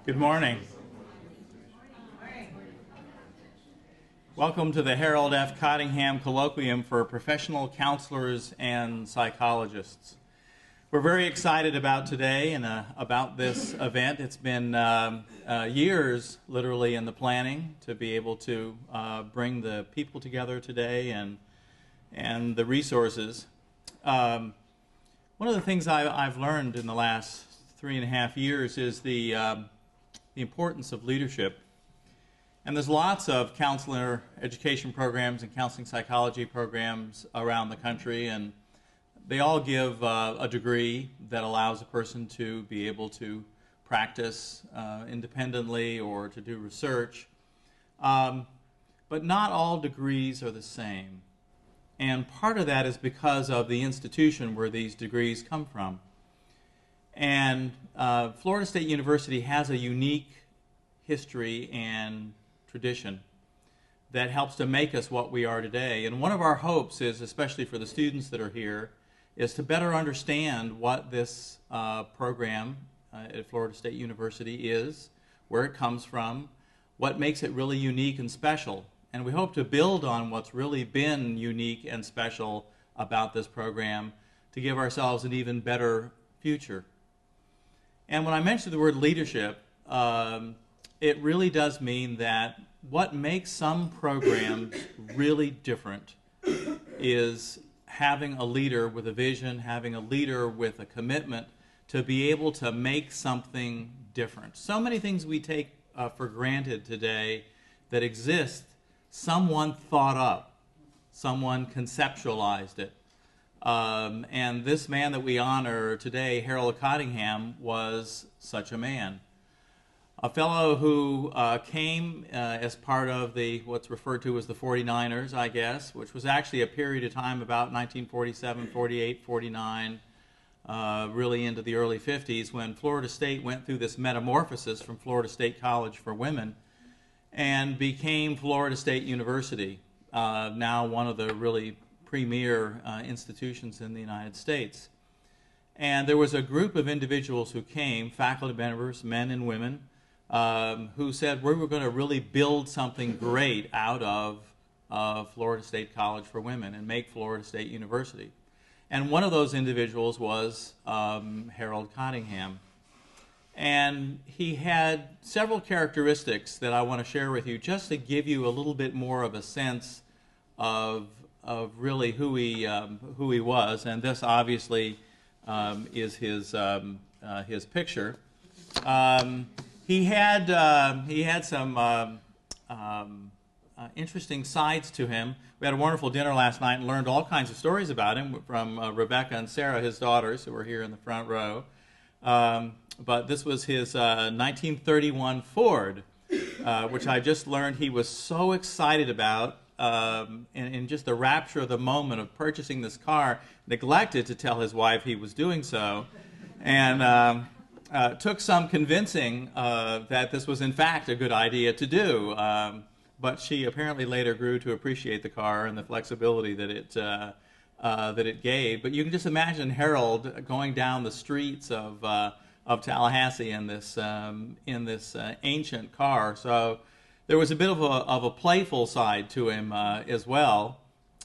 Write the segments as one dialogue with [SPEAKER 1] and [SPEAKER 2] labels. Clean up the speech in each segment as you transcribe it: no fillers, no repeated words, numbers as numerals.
[SPEAKER 1] Good morning. Welcome to the Harold F. Cottingham Colloquium for Professional Counselors and Psychologists. We're very excited about today and about this event. It's been years, literally, in the planning to be able to bring the people together today and the resources. One of the things I've learned in the last 3.5 years is the importance of leadership. And there's lots of counselor education programs and counseling psychology programs around the country, and they all give a degree that allows a person to be able to practice independently or to do research. But not all degrees are the same. And part of that is because of the institution where these degrees come from. And Florida State University has a unique history and tradition that helps to make us what we are today. And one of our hopes is, especially for the students that are here, is to better understand what this program at Florida State University is, where it comes from, what makes it really unique and special. And we hope to build on what's really been unique and special about this program to give ourselves an even better future. And when I mention the word leadership, it really does mean that what makes some programs really different is having a leader with a vision, having a leader with a commitment to be able to make something different. So many things we take for granted today that exist, someone thought up, someone conceptualized it. And this man that we honor today, Harold Cottingham, was such a man. A fellow who came as part of what's referred to as the 49ers, I guess, which was actually a period of time about 1947, 48, 49, really into the early 50s, when Florida State went through this metamorphosis from Florida State College for Women and became Florida State University, now one of the really premier institutions in the United States. And there was a group of individuals who came, faculty members, men and women, who said we were going to really build something great out of Florida State College for Women and make Florida State University. And one of those individuals was Harold Cottingham. And he had several characteristics that I want to share with you just to give you a little bit more of a sense of really who he was. And this obviously is his picture. He had some interesting sides to him. We had a wonderful dinner last night and learned all kinds of stories about him from Rebecca and Sarah, his daughters, who were here in the front row. But this was his 1931 Ford, which I just learned he was so excited about, in just the rapture of the moment of purchasing this car, neglected to tell his wife he was doing so. And took some convincing that this was in fact a good idea to do, but she apparently later grew to appreciate the car and the flexibility that it gave. But you can just imagine Harold going down the streets of Tallahassee in this ancient car. So there was a bit of a playful side to him as well.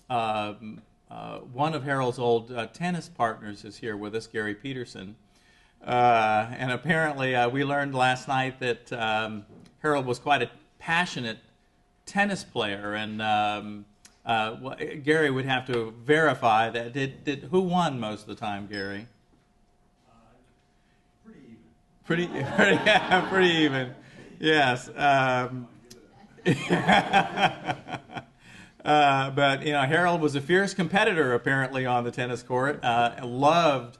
[SPEAKER 1] One of Harold's old tennis partners is here with us, Gary Peterson. And apparently we learned last night that Harold was quite a passionate tennis player, and Gary would have to verify that. Who won most of the time, Gary? Pretty even. Pretty even. Yes. But Harold was a fierce competitor apparently on the tennis court. Loved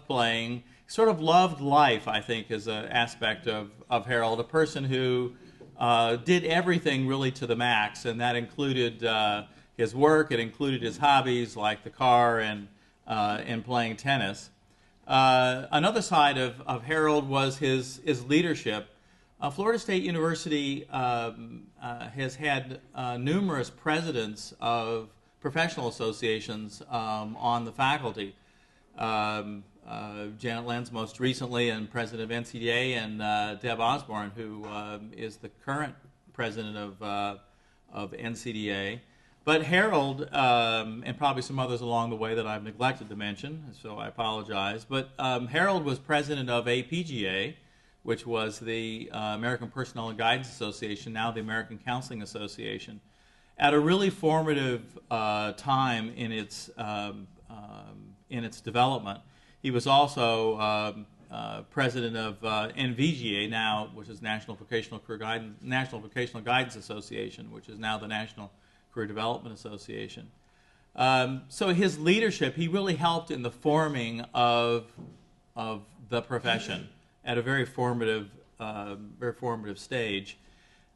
[SPEAKER 1] playing, sort of loved life, I think, is an aspect of Harold, a person who did everything really to the max, and that included his work, it included his hobbies like the car and playing tennis. Another side of Harold was his leadership. Florida State University has had numerous presidents of professional associations on the faculty. Janet Lenz most recently, and president of NCDA, and Deb Osborne, who is the current president of NCDA. But Harold, and probably some others along the way that I've neglected to mention, so I apologize, but Harold was president of APGA, which was the American Personnel and Guidance Association, now the American Counseling Association, at a really formative time in its development. He was also president of NVGA now, which is National Vocational Guidance Association, which is now the National Career Development Association. So his leadership, he really helped in the forming of the profession at a very formative stage.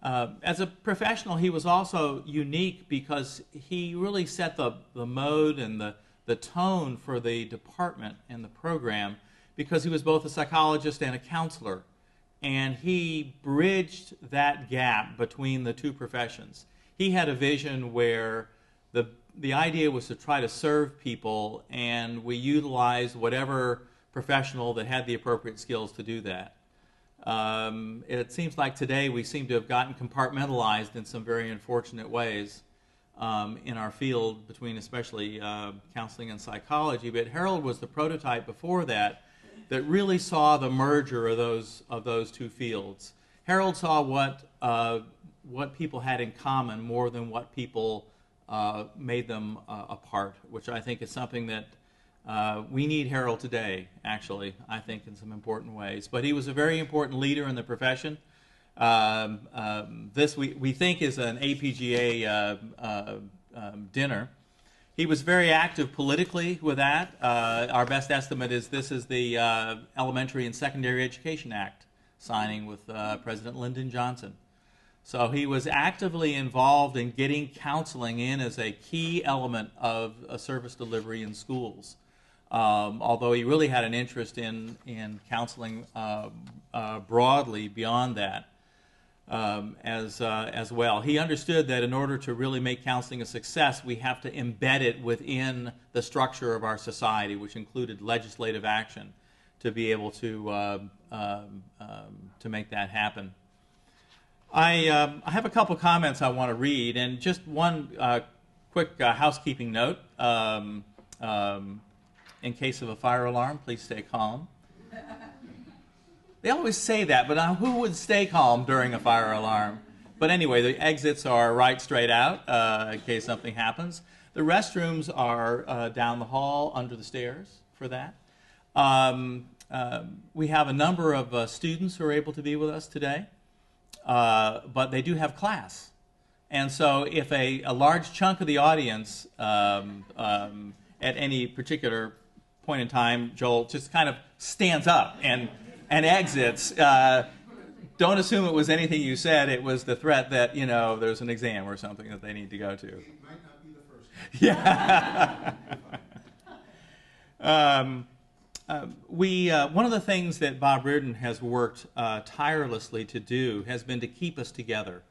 [SPEAKER 1] As a professional, he was also unique because he really set the mode and the tone for the department and the program, because he was both a psychologist and a counselor. And he bridged that gap between the two professions. He had a vision where the idea was to try to serve people, and we utilized whatever professional that had the appropriate skills to do that. It seems like today we seem to have gotten compartmentalized in some very unfortunate ways in our field, between especially counseling and psychology. But Harold was the prototype before that really saw the merger of those two fields. Harold saw what people had in common more than what people made them apart, which I think is something that we need Harold today, actually, I think, in some important ways. But he was a very important leader in the profession. This we think is an APGA dinner. He was very active politically with that. Our best estimate is this is the Elementary and Secondary Education Act signing with President Lyndon Johnson. So he was actively involved in getting counseling in as a key element of service delivery in schools. Although he really had an interest in counseling broadly beyond that as well. He understood that in order to really make counseling a success, we have to embed it within the structure of our society, which included legislative action, to be able to make that happen. I have a couple comments I want to read, and just one quick housekeeping note. In case of a fire alarm, please stay calm. They always say that, but who would stay calm during a fire alarm? But anyway, the exits are right straight out in case something happens. The restrooms are down the hall under the stairs for that. We have a number of students who are able to be with us today, but they do have class. And so if a large chunk of the audience at any particular point in time, Joel, just kind of stands up and exits, don't assume it was anything you said. It was the threat that, there's an exam or something that they need to go to.
[SPEAKER 2] It might not be the first one.
[SPEAKER 1] Yeah. One of the things that Bob Reardon has worked tirelessly to do has been to keep us together,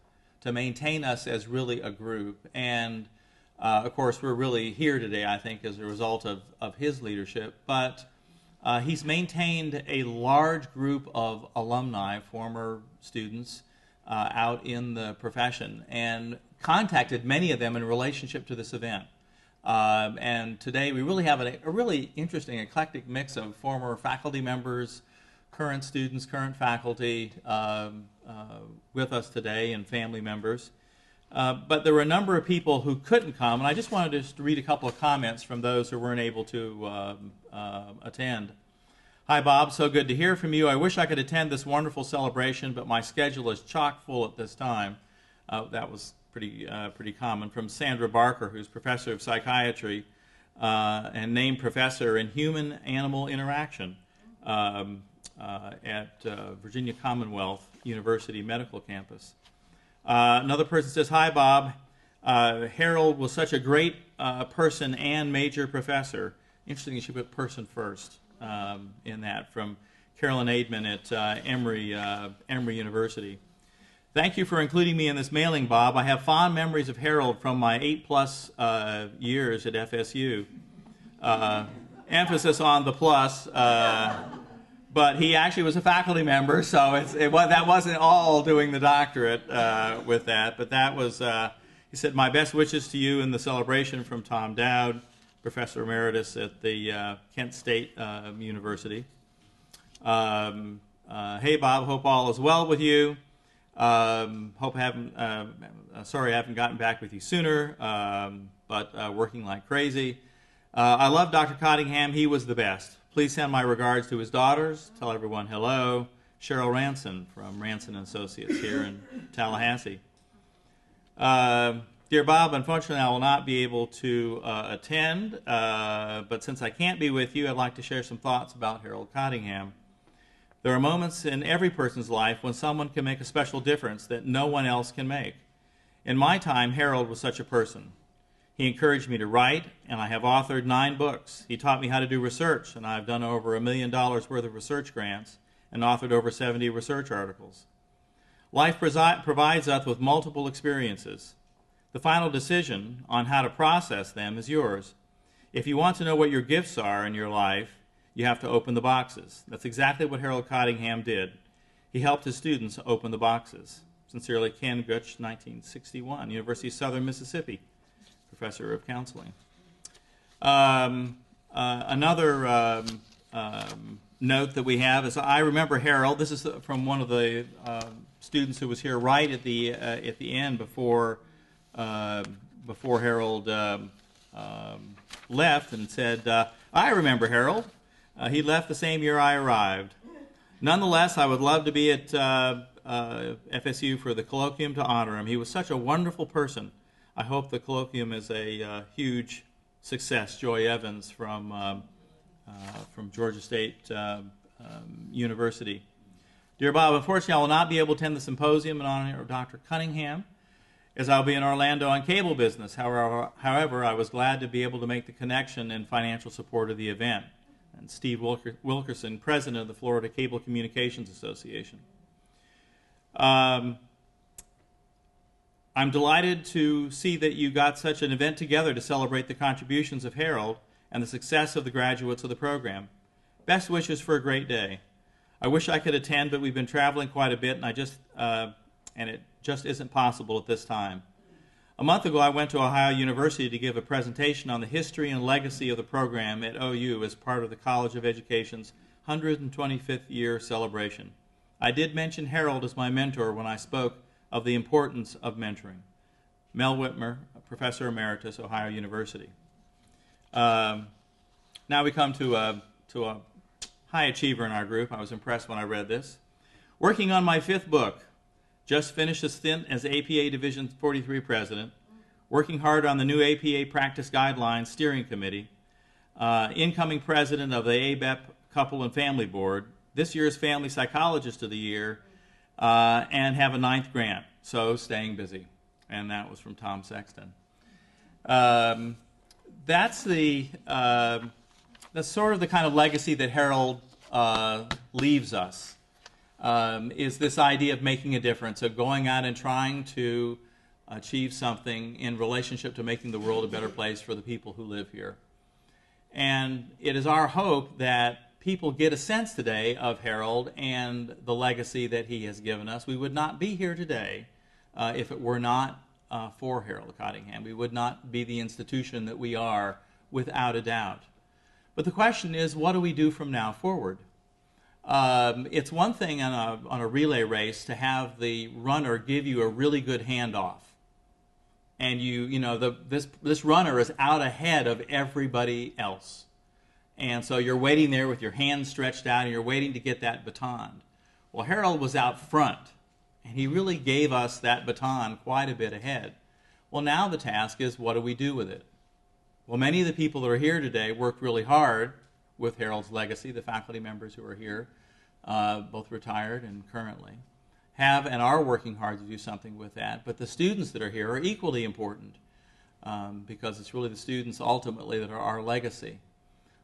[SPEAKER 1] to maintain us as really a group. And of course, we're really here today, I think, as a result of his leadership. But he's maintained a large group of alumni, former students, out in the profession, and contacted many of them in relationship to this event. And today we really have a really interesting, eclectic mix of former faculty members, current students, current faculty with us today, and family members. But there were a number of people who couldn't come, and I just wanted to read a couple of comments from those who weren't able to attend. Hi, Bob. So good to hear from you. I wish I could attend this wonderful celebration, but my schedule is chock full at this time. That was pretty common. From Sandra Barker, who's professor of psychiatry and named professor in human-animal interaction at Virginia Commonwealth University Medical Campus. Another person says, hi, Bob. Harold was such a great person and major professor. Interesting you should put person first in that, from Carolyn Aidman at Emory University. Thank you for including me in this mailing, Bob. I have fond memories of Harold from my 8+ years at FSU. emphasis on the plus. But he actually was a faculty member, so that wasn't all doing the doctorate with that. But that was, he said, my best wishes to you in the celebration from Tom Dowd, Professor Emeritus at the Kent State University. Hey, Bob, hope all is well with you. Sorry I haven't gotten back with you sooner, but working like crazy. I love Dr. Cottingham. He was the best. Please send my regards to his daughters. Tell everyone hello. Cheryl Ranson from Ranson Associates here in Tallahassee. Dear Bob, unfortunately I will not be able to attend, but since I can't be with you, I'd like to share some thoughts about Harold Cottingham. There are moments in every person's life when someone can make a special difference that no one else can make. In my time, Harold was such a person. He encouraged me to write, and I have authored 9 books. He taught me how to do research, and I've done over $1 million worth of research grants and authored over 70 research articles. Life provides us with multiple experiences. The final decision on how to process them is yours. If you want to know what your gifts are in your life, you have to open the boxes. That's exactly what Harold Cottingham did. He helped his students open the boxes. Sincerely, Ken Gutch, 1961, University of Southern Mississippi. Professor of Counseling. Another note that we have is I remember Harold. This is from one of the students who was here right at the end before Harold left, and said, "I remember Harold. He left the same year I arrived. Nonetheless, I would love to be at FSU for the colloquium to honor him. He was such a wonderful person. I hope the colloquium is a huge success." Joy Evans from Georgia State University. Dear Bob, unfortunately I will not be able to attend the symposium in honor of Dr. Cunningham, as I'll be in Orlando on cable business. However, I was glad to be able to make the connection and financial support of the event. And Steve Wilkerson, President of the Florida Cable Communications Association. I'm delighted to see that you got such an event together to celebrate the contributions of Harold and the success of the graduates of the program. Best wishes for a great day. I wish I could attend, but we've been traveling quite a bit, and it just isn't possible at this time. A month ago, I went to Ohio University to give a presentation on the history and legacy of the program at OU as part of the College of Education's 125th year celebration. I did mention Harold as my mentor when I spoke of the importance of mentoring. Mel Whitmer, Professor Emeritus, Ohio University. Now we come to a high achiever in our group. I was impressed when I read this. Working on my 5th book. Just finished a stint as APA Division 43 President. Working hard on the new APA Practice Guidelines Steering Committee. Incoming President of the ABEP Couple and Family Board. This year's Family Psychologist of the Year. And have a 9th grant, so staying busy. And that was from Tom Sexton. That's sort of the kind of legacy that Harold leaves us, is this idea of making a difference, of going out and trying to achieve something in relationship to making the world a better place for the people who live here. And it is our hope that people get a sense today of Harold and the legacy that he has given us. We would not be here today if it were not for Harold Cottingham. We would not be the institution that we are, without a doubt. But the question is, what do we do from now forward? It's one thing on a relay race to have the runner give you a really good handoff. And this runner is out ahead of everybody else. And so you're waiting there with your hands stretched out and you're waiting to get that baton. Well, Harold was out front, and he really gave us that baton quite a bit ahead. Well, now the task is, what do we do with it? Well, many of the people that are here today worked really hard with Harold's legacy. The faculty members who are here, both retired and currently, have and are working hard to do something with that. But the students that are here are equally important, because it's really the students ultimately that are our legacy.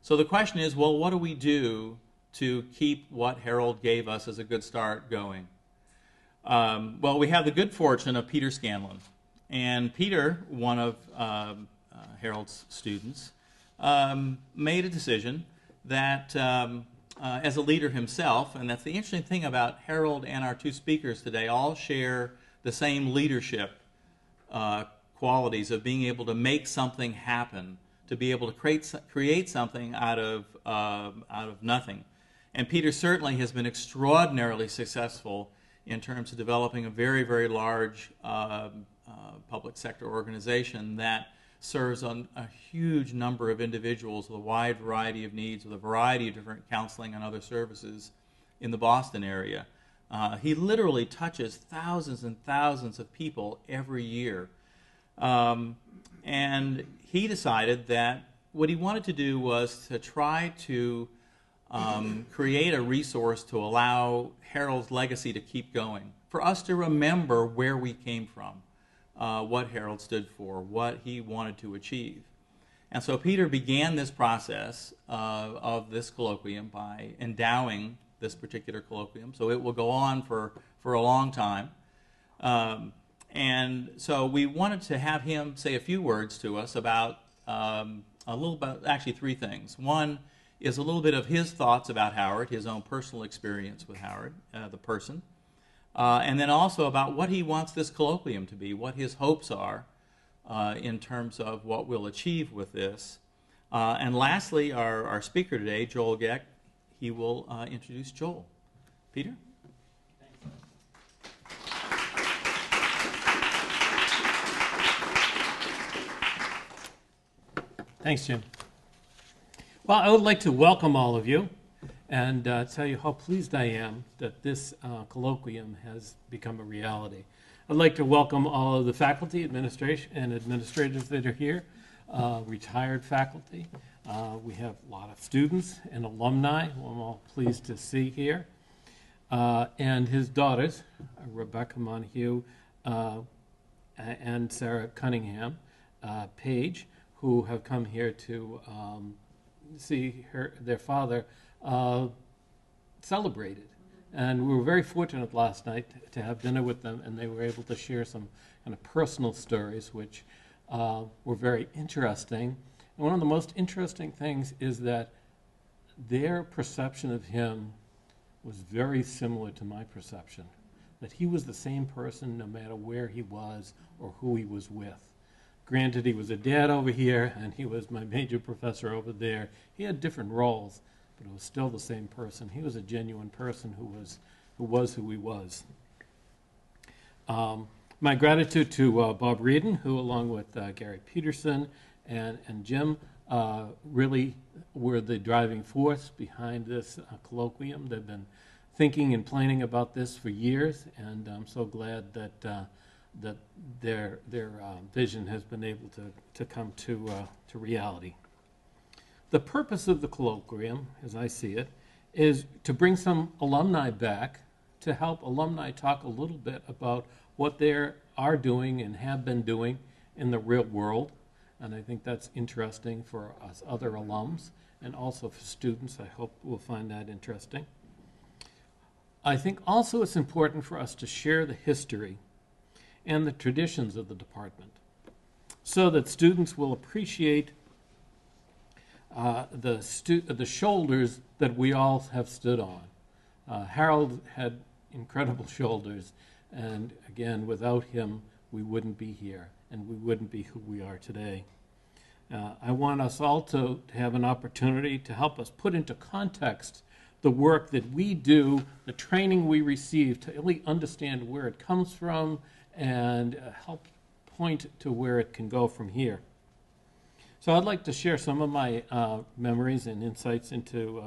[SPEAKER 1] So the question is, well, what do we do to keep what Harold gave us as a good start going? Well, we have the good fortune of Peter Scanlon. And Peter, one of Harold's students, made a decision that as a leader himself, and that's the interesting thing about Harold and our two speakers today, all share the same leadership qualities of being able to make something happen, to be able to create something out of nothing. And Peter certainly has been extraordinarily successful in terms of developing a very, very large public sector organization that serves on a huge number of individuals with a wide variety of needs, with a variety of different counseling and other services in the Boston area. He literally touches thousands and thousands of people every year. And he decided that what he wanted to do was to try to create a resource to allow Harold's legacy to keep going, for us to remember where we came from, what Harold stood for, what he wanted to achieve. And so Peter began this process of this colloquium by endowing this particular colloquium, so it will go on for a long time. And so we wanted to have him say a few words to us about actually three things. One is a little bit of his thoughts about Howard, his own personal experience with Howard, the person, and then also about what he wants this colloquium to be, what his hopes are in terms of what we'll achieve with this. And lastly, our speaker today, Joel Geck, he will introduce Joel. Peter?
[SPEAKER 3] Thanks, Jim. Well, I would like to welcome all of you and tell you how pleased I am that this colloquium has become a reality. I'd like to welcome all of the faculty, administration, and administrators that are here, retired faculty. We have a lot of students and alumni who I'm all pleased to see here, and his daughters, Rebecca Montague and Sarah Cunningham Page, who have come here to see their father celebrated. And we were very fortunate last night to have dinner with them, and they were able to share some kind of personal stories, which were very interesting. And one of the most interesting things is that their perception of him was very similar to my perception, that he was the same person no matter where he was or who he was with. Granted, he was a dad over here, and he was my major professor over there. He had different roles, but it was still the same person. He was a genuine person who was who he was. My gratitude to Bob Reardon, who, along with Gary Peterson and Jim, really were the driving force behind this colloquium. They've been thinking and planning about this for years, and I'm so glad that that their vision has been able to come to reality. The purpose of the colloquium, as I see it, is to bring some alumni back to help alumni talk a little bit about what they are doing and have been doing in the real world. And I think that's interesting for us other alums and also for students. I hope we'll find that interesting. I think also it's important for us to share the history and the traditions of the department so that students will appreciate the shoulders that we all have stood on. Harold had incredible shoulders, and again, without him, we wouldn't be here, and we wouldn't be who we are today. I want us all to have an opportunity to help us put into context the work that we do, the training we receive, to really understand where it comes from and help point to where it can go from here. So I'd like to share some of my memories and insights into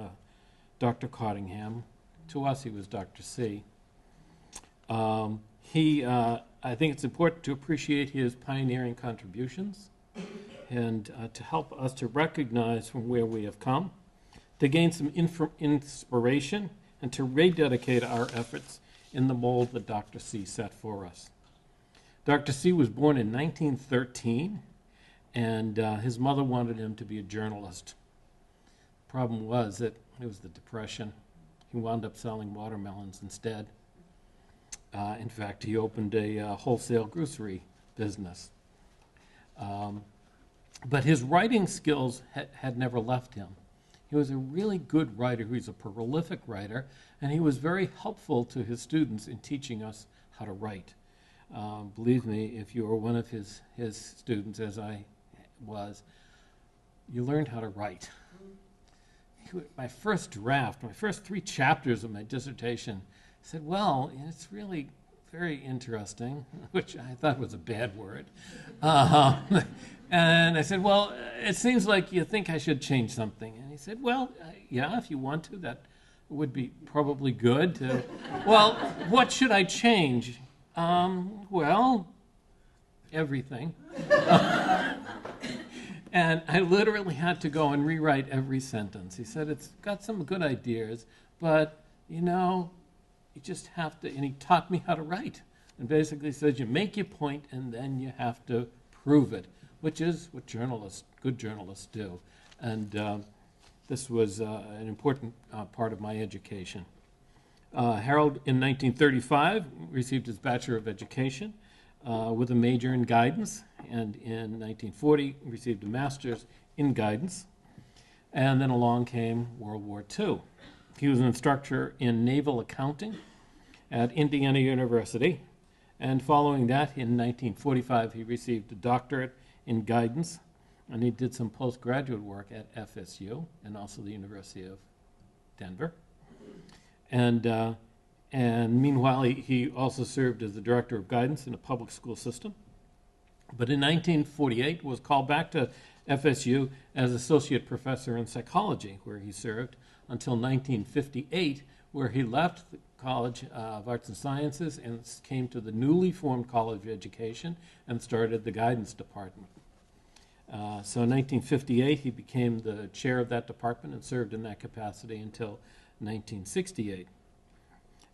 [SPEAKER 3] Dr. Cottingham. To us, he was Dr. C. I think it's important to appreciate his pioneering contributions and to help us to recognize from where we have come, to gain some inspiration, and to rededicate our efforts in the mold that Dr. C set for us. Dr. C was born in 1913, and his mother wanted him to be a journalist. The problem was that it was the Depression. He wound up selling watermelons instead. In fact, he opened a wholesale grocery business. But his writing skills had never left him. He was a really good writer. He was a prolific writer, and he was very helpful to his students in teaching us how to write. Believe me, if you were one of his students, as I was, you learned how to write. My first draft, my first 3 chapters of my dissertation, said, well, it's really very interesting, which I thought was a bad word. And I said, well, it seems like you think I should change something. And he said, well, yeah, if you want to, that would be probably good. Well, what should I change? Well, everything. And I literally had to go and rewrite every sentence. He said, it's got some good ideas, but, you just have to, and he taught me how to write. And basically says you make your point and then you have to prove it, which is what good journalists do. And this was an important part of my education. Harold, in 1935, received his Bachelor of Education with a major in guidance, and in 1940 received a master's in guidance. And then along came World War II. He was an instructor in naval accounting at Indiana University, and following that, in 1945, he received a doctorate in guidance, and he did some postgraduate work at FSU and also the University of Denver. And meanwhile, he also served as the director of guidance in a public school system. But in 1948, was called back to FSU as associate professor in psychology, where he served until 1958, where he left the College of Arts and Sciences and came to the newly formed College of Education and started the guidance department. So in 1958, he became the chair of that department and served in that capacity until 1968.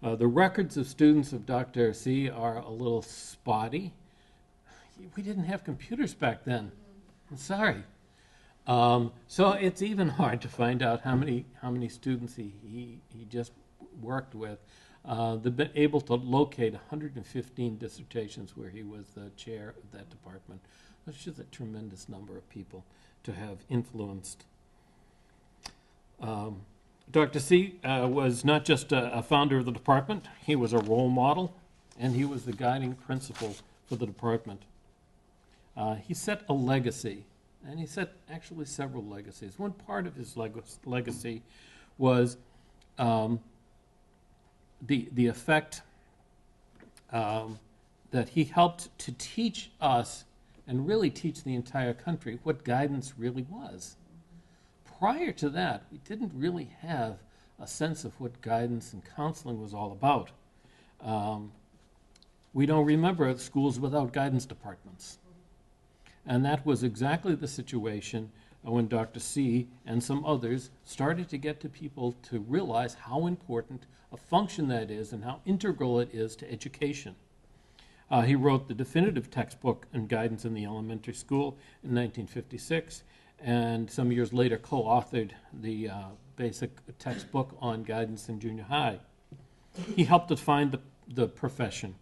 [SPEAKER 3] The records of students of Dr. C are a little spotty. We didn't have computers back then. I'm sorry. So it's even hard to find out how many students he just worked with. They've been able to locate 115 dissertations where he was the chair of that department. That's just a tremendous number of people to have influenced. Dr. C was not just a founder of the department, he was a role model, and he was the guiding principle for the department. He set a legacy, and he set actually several legacies. One part of his legacy was the effect that he helped to teach us and really teach the entire country what guidance really was. Prior to that, we didn't really have a sense of what guidance and counseling was all about. We don't remember schools without guidance departments. And that was exactly the situation when Dr. C and some others started to get to people to realize how important a function that is and how integral it is to education. He wrote the definitive textbook on guidance in the elementary school in 1956, and some years later co-authored the basic textbook on guidance in junior high. He helped define the profession.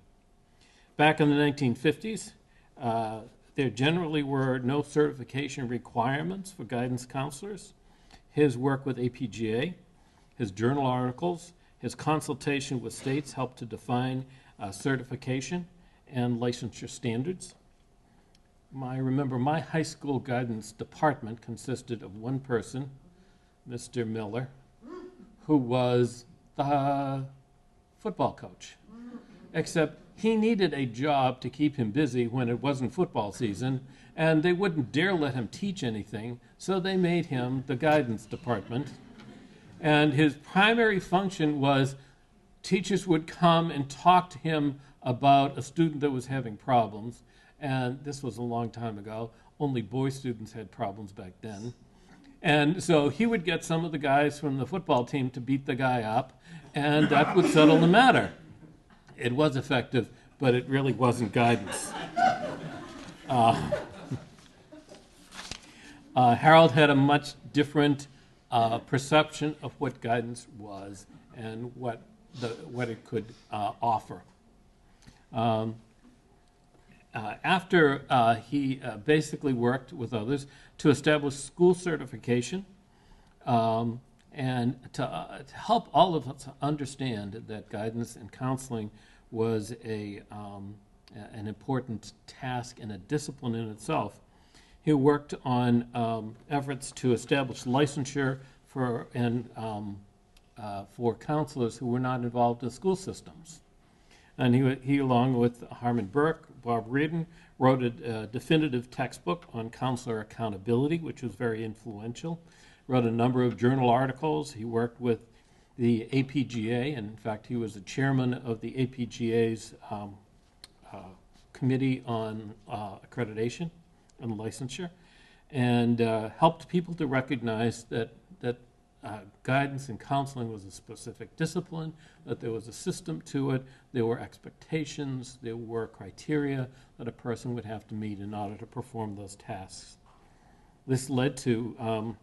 [SPEAKER 3] Back in the 1950s, there generally were no certification requirements for guidance counselors. His work with APGA, his journal articles, his consultation with states helped to define certification and licensure standards. I remember my high school guidance department consisted of one person, Mr. Miller, who was the football coach. Except he needed a job to keep him busy when it wasn't football season, and they wouldn't dare let him teach anything, so they made him the guidance department. And his primary function was teachers would come and talk to him about a student that was having problems, and this was a long time ago. Only boy students had problems back then. And so he would get some of the guys from the football team to beat the guy up, and that would settle the matter. It was effective, but it really wasn't guidance. Harold had a much different perception of what guidance was and what it could offer. After he basically worked with others to establish school certification, and to help all of us understand that guidance and counseling was an important task and a discipline in itself. He worked on efforts to establish licensure for counselors who were not involved in school systems. And he along with Harmon Burke, Bob Reardon, wrote a definitive textbook on counselor accountability, which was very influential. Wrote a number of journal articles. He worked with the APGA, and in fact, he was the chairman of the APGA's Committee on Accreditation and Licensure, and helped people to recognize that guidance and counseling was a specific discipline, that there was a system to it, there were expectations, there were criteria that a person would have to meet in order to perform those tasks. This led to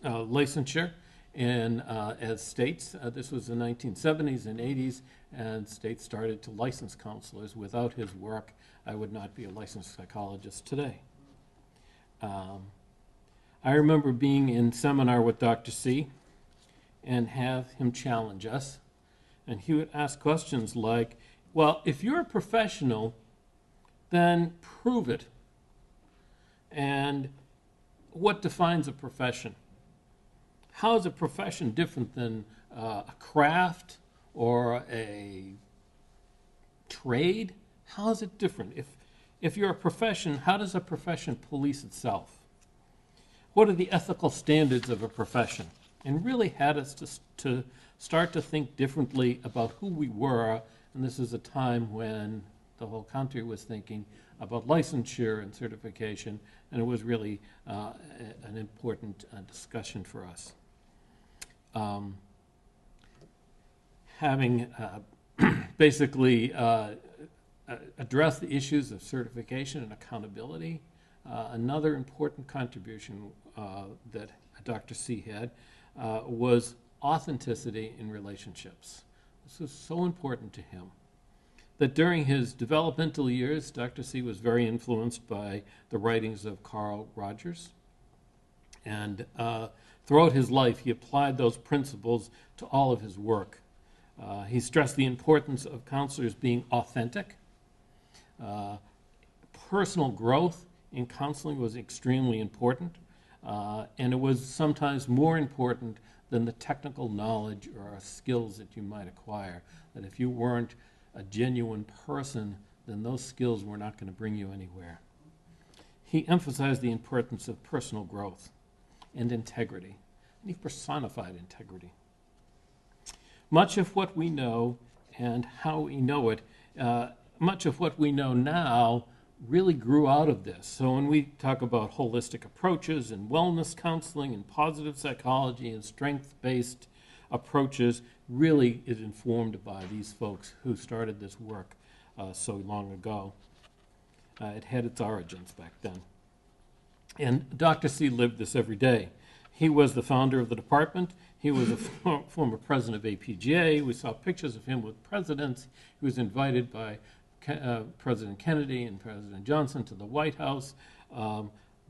[SPEAKER 3] licensure as states. This was the 1970s and 80s, and states started to license counselors. Without his work, I would not be a licensed psychologist today. I remember being in seminar with Dr. C and have him challenge us. And he would ask questions like, well, if you're a professional, then prove it. And what defines a profession? How is a profession different than a craft or a trade? How is it different? If you're a profession, how does a profession police itself? What are the ethical standards of a profession? And really had us to start to think differently about who we were. And this is a time when the whole country was thinking about licensure and certification, and it was really an important discussion for us. Having basically addressed the issues of certification and accountability, another important contribution that Dr. C had was authenticity in relationships. This was so important to him that during his developmental years, Dr. C was very influenced by the writings of Carl Rogers. And throughout his life, he applied those principles to all of his work. He stressed the importance of counselors being authentic. Personal growth in counseling was extremely important, and it was sometimes more important than the technical knowledge or skills that you might acquire. That if you weren't a genuine person, then those skills were not going to bring you anywhere. He emphasized the importance of personal growth and integrity, and he personified integrity. Much of what we know and how we know it, much of what we know now really grew out of this. So when we talk about holistic approaches and wellness counseling and positive psychology and strength-based approaches, really is informed by these folks who started this work so long ago. It had its origins back then. And Dr. C lived this every day. He was the founder of the department. He was a former president of APGA. We saw pictures of him with presidents. He was invited by President Kennedy and President Johnson to the White House.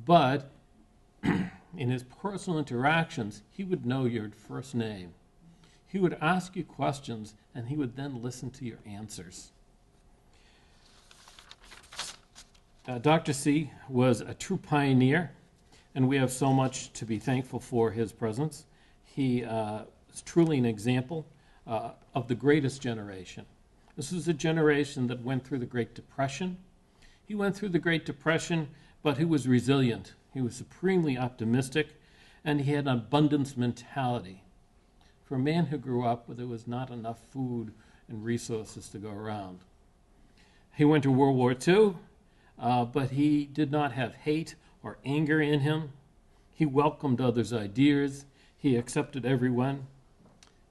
[SPEAKER 3] But in his personal interactions, he would know your first name. He would ask you questions, and he would then listen to your answers. Dr. C was a true pioneer, and we have so much to be thankful for his presence. He is truly an example of the greatest generation. This is a generation that went through the Great Depression. He went through the Great Depression, but he was resilient. He was supremely optimistic, and he had an abundance mentality. For a man who grew up where there was not enough food and resources to go around. He went to World War II, but he did not have hate or anger in him. He welcomed others' ideas. He accepted everyone.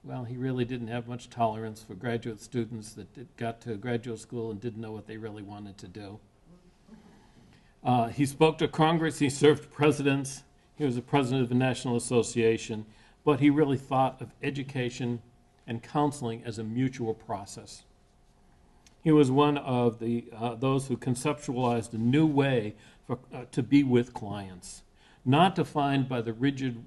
[SPEAKER 3] Well, he really didn't have much tolerance for graduate students that got to graduate school and didn't know what they really wanted to do. He spoke to Congress. He served presidents. He was the president of the National Association. But he really thought of education and counseling as a mutual process. He was one of those who conceptualized a new way to be with clients, not defined by the rigid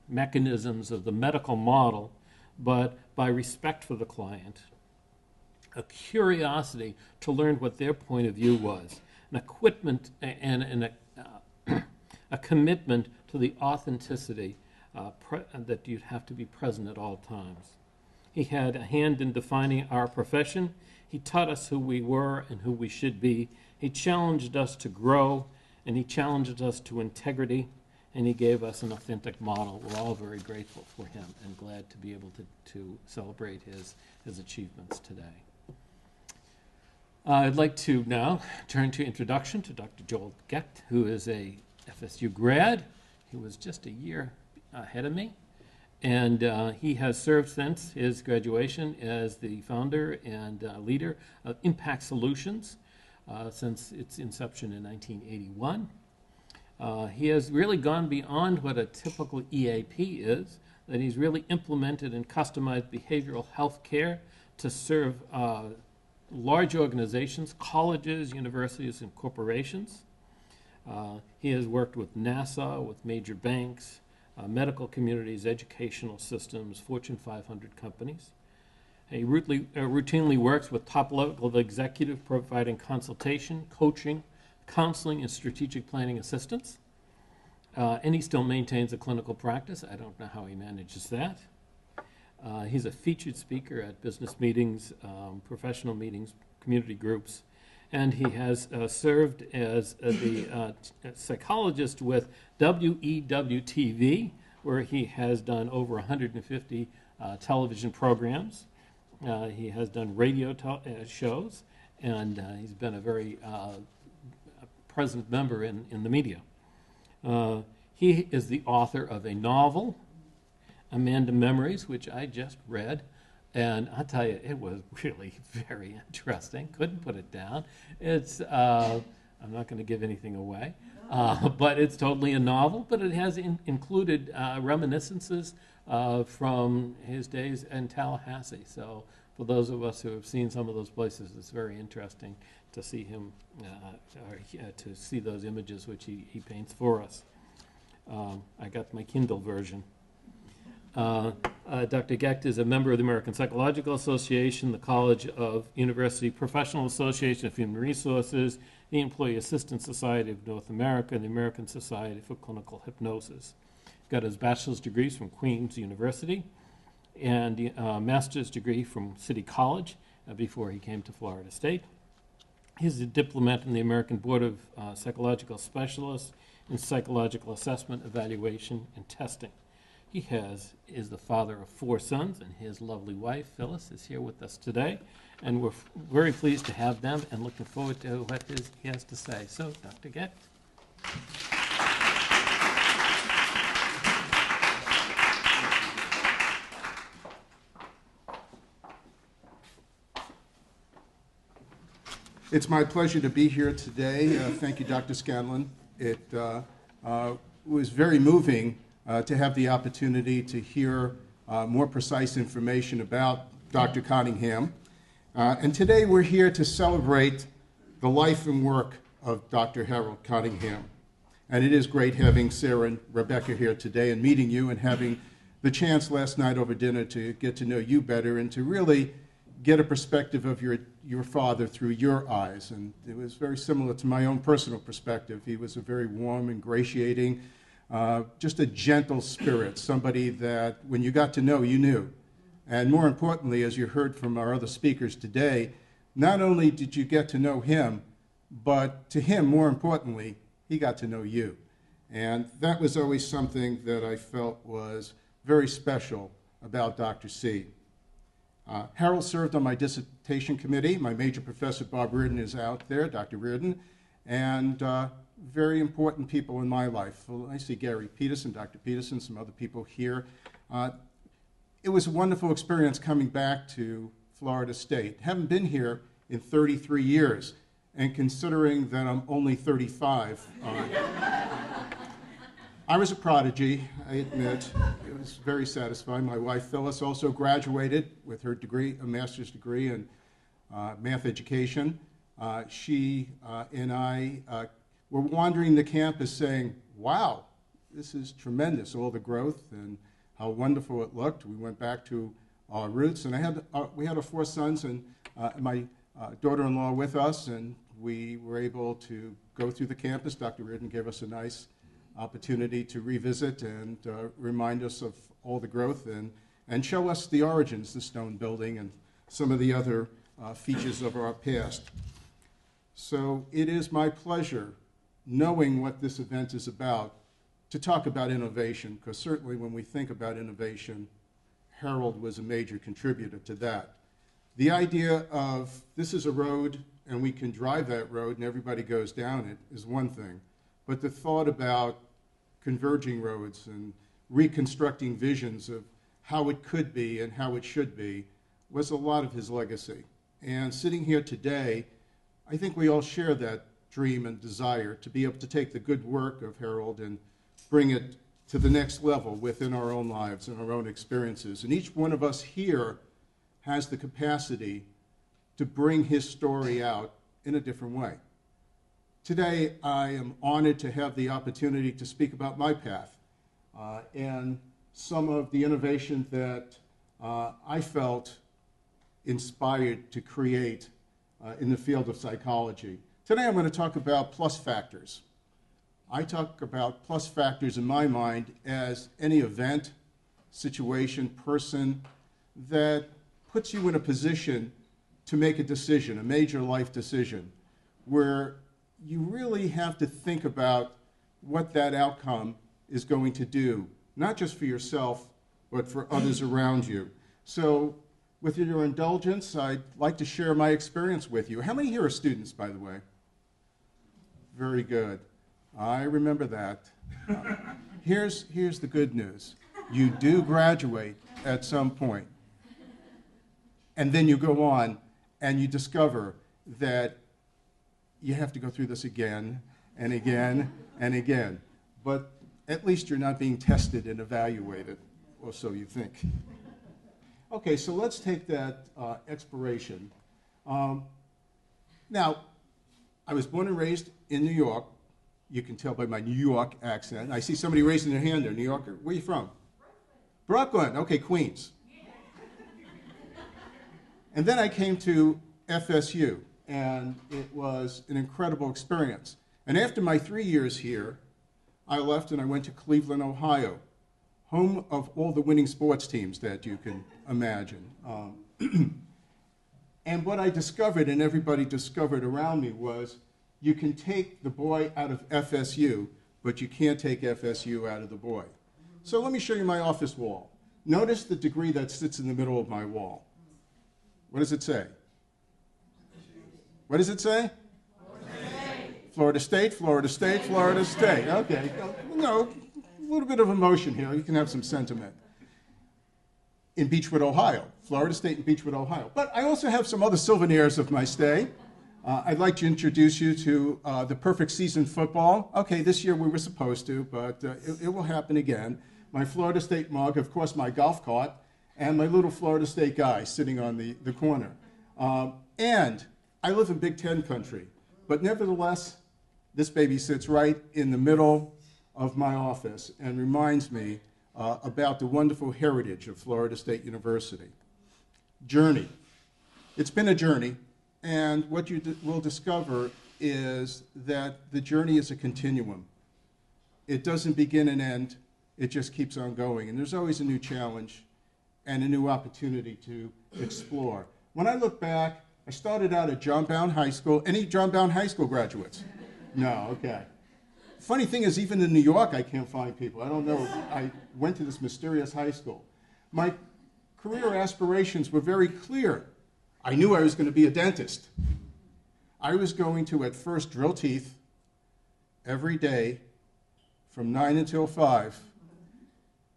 [SPEAKER 3] mechanisms of the medical model, but by respect for the client, a curiosity to learn what their point of view was, an equipment and a commitment to the authenticity that you'd have to be present at all times. He had a hand in defining our profession. He taught us who we were and who we should be. He challenged us to grow, and he challenged us to integrity, and he gave us an authentic model. We're all very grateful for him and glad to be able to celebrate his achievements today. I'd like to now turn to introduction to Dr. Joel Gecht, who is a FSU grad. He was just a year ahead of me, and he has served since his graduation as the founder and leader of Impact Solutions since its inception in 1981. He has really gone beyond what a typical EAP is, that he's really implemented and customized behavioral health care to serve large organizations, colleges, universities, and corporations. He has worked with NASA, with major banks, medical communities, educational systems, Fortune 500 companies. He routinely works with top-level executives providing consultation, coaching, counseling, and strategic planning assistance. And he still maintains a clinical practice. I don't know how he manages that. He's a featured speaker at business meetings, professional meetings, community groups, and he has served as the psychologist with WEW-TV, where he has done over 150 television programs. He has done radio shows, and he's been a very present member in the media. He is the author of a novel, Amanda Memories, which I just read, and I'll tell you, it was really very interesting. Couldn't put it down. It's I'm not going to give anything away, but it's totally a novel, but it has included reminiscences from his days in Tallahassee. So for those of us who have seen some of those places, it's very interesting to see him, to see those images which he paints for us. I got my Kindle version. Dr. Gecht is a member of the American Psychological Association, the College of University Professional Association of Human Resources, the Employee Assistance Society of North America, and the American Society for Clinical Hypnosis. Got his bachelor's degrees from Queen's University and a master's degree from City College before he came to Florida State. He's a diplomat in the American Board of Psychological Specialists in Psychological Assessment, Evaluation, and Testing. He is the father of 4 sons, and his lovely wife, Phyllis, is here with us today. And we're very pleased to have them and looking forward to what he has to say. So, Dr. Gecht.
[SPEAKER 2] It's my pleasure to be here today. Thank you, Dr. Scanlon. It was very moving to have the opportunity to hear more precise information about Dr. Cottingham. And today we're here to celebrate the life and work of Dr. Harold Cottingham. And it is great having Sarah and Rebecca here today and meeting you and having the chance last night over dinner to get to know you better and to really get a perspective of your father through your eyes. And it was very similar to my own personal perspective. He was a very warm, ingratiating, just a gentle spirit, somebody that when you got to know, you knew. And more importantly, as you heard from our other speakers today, not only did you get to know him, but to him, more importantly, he got to know you. And that was always something that I felt was very special about Dr. C. Harold served on my dissertation committee. My major professor, Bob Reardon, is out there, Dr. Reardon, and very important people in my life. Well, I see Gary Peterson, Dr. Peterson, some other people here. It was a wonderful experience coming back to Florida State. Haven't been here in 33 years, and considering that I'm only 35, I was a prodigy, I admit. It was very satisfying. My wife, Phyllis, also graduated with her degree, a master's degree, and math education. She and I were wandering the campus saying, wow, this is tremendous, all the growth and how wonderful it looked. We went back to our roots, and we had our 4 sons and my daughter-in-law with us, and we were able to go through the campus. Dr. Reardon gave us a nice opportunity to revisit and remind us of all the growth and show us the origins, the stone building, and some of the other features of our past. So it is my pleasure, knowing what this event is about, to talk about innovation, because certainly when we think about innovation, Harold was a major contributor to that. The idea of this is a road and we can drive that road and everybody goes down it is one thing, but the thought about converging roads and reconstructing visions of how it could be and how it should be was a lot of his legacy. And sitting here today, I think we all share that dream and desire to be able to take the good work of Harold and bring it to the next level within our own lives and our own experiences. And each one of us here has the capacity to bring his story out in a different way. Today, I am honored to have the opportunity to speak about my path and some of the innovation that I felt inspired to create in the field of psychology. Today, I'm going to talk about plus factors. I talk about plus factors in my mind as any event, situation, person that puts you in a position to make a decision, a major life decision, where you really have to think about what that outcome is going to do, not just for yourself, but for others around you. So with your indulgence, I'd like to share my experience with you. How many here are students, by the way? Very good. I remember that. Here's the good news. You do graduate at some point. And then you go on and you discover that you have to go through this again and again and again. But at least you're not being tested and evaluated, or so you think. Okay, so let's take that expiration. Now, I was born and raised in New York. You can tell by my New York accent. I see somebody raising their hand there. New Yorker. Where are you from? Brooklyn. Okay, Queens. And then I came to FSU, and it was an incredible experience. And after my 3 years here, I left and I went to Cleveland, Ohio, home of all the winning sports teams that you can imagine. And what I discovered, and everybody discovered around me, was you can take the boy out of FSU, but you can't take FSU out of the boy. So let me show you my office wall. Notice the degree that sits in the middle of my wall. What does it say? What does it say? Florida State, Florida State, Florida State. Okay, a little bit of emotion here. You can have some sentiment. In Beechwood, Ohio. Florida State in Beechwood, Ohio. But I also have some other souvenirs of my stay. I'd like to introduce you to the perfect season football. Okay, this year we were supposed to, but it will happen again. My Florida State mug, of course, my golf cart, and my little Florida State guy sitting on the corner. And I live in Big Ten country, but nevertheless, this baby sits right in the middle of my office and reminds me about the wonderful heritage of Florida State University. Journey. It's been a journey, and what you will discover is that the journey is a continuum. It doesn't begin and end, it just keeps on going, and there's always a new challenge and a new opportunity to explore. When I look back, I started out at John Brown High School. Any John Brown High School graduates? No, okay. Funny thing is, even in New York, I can't find people. I don't know. I went to this mysterious high school. My career aspirations were very clear. I knew I was going to be a dentist. I was going to, at first, drill teeth every day from 9 until 5,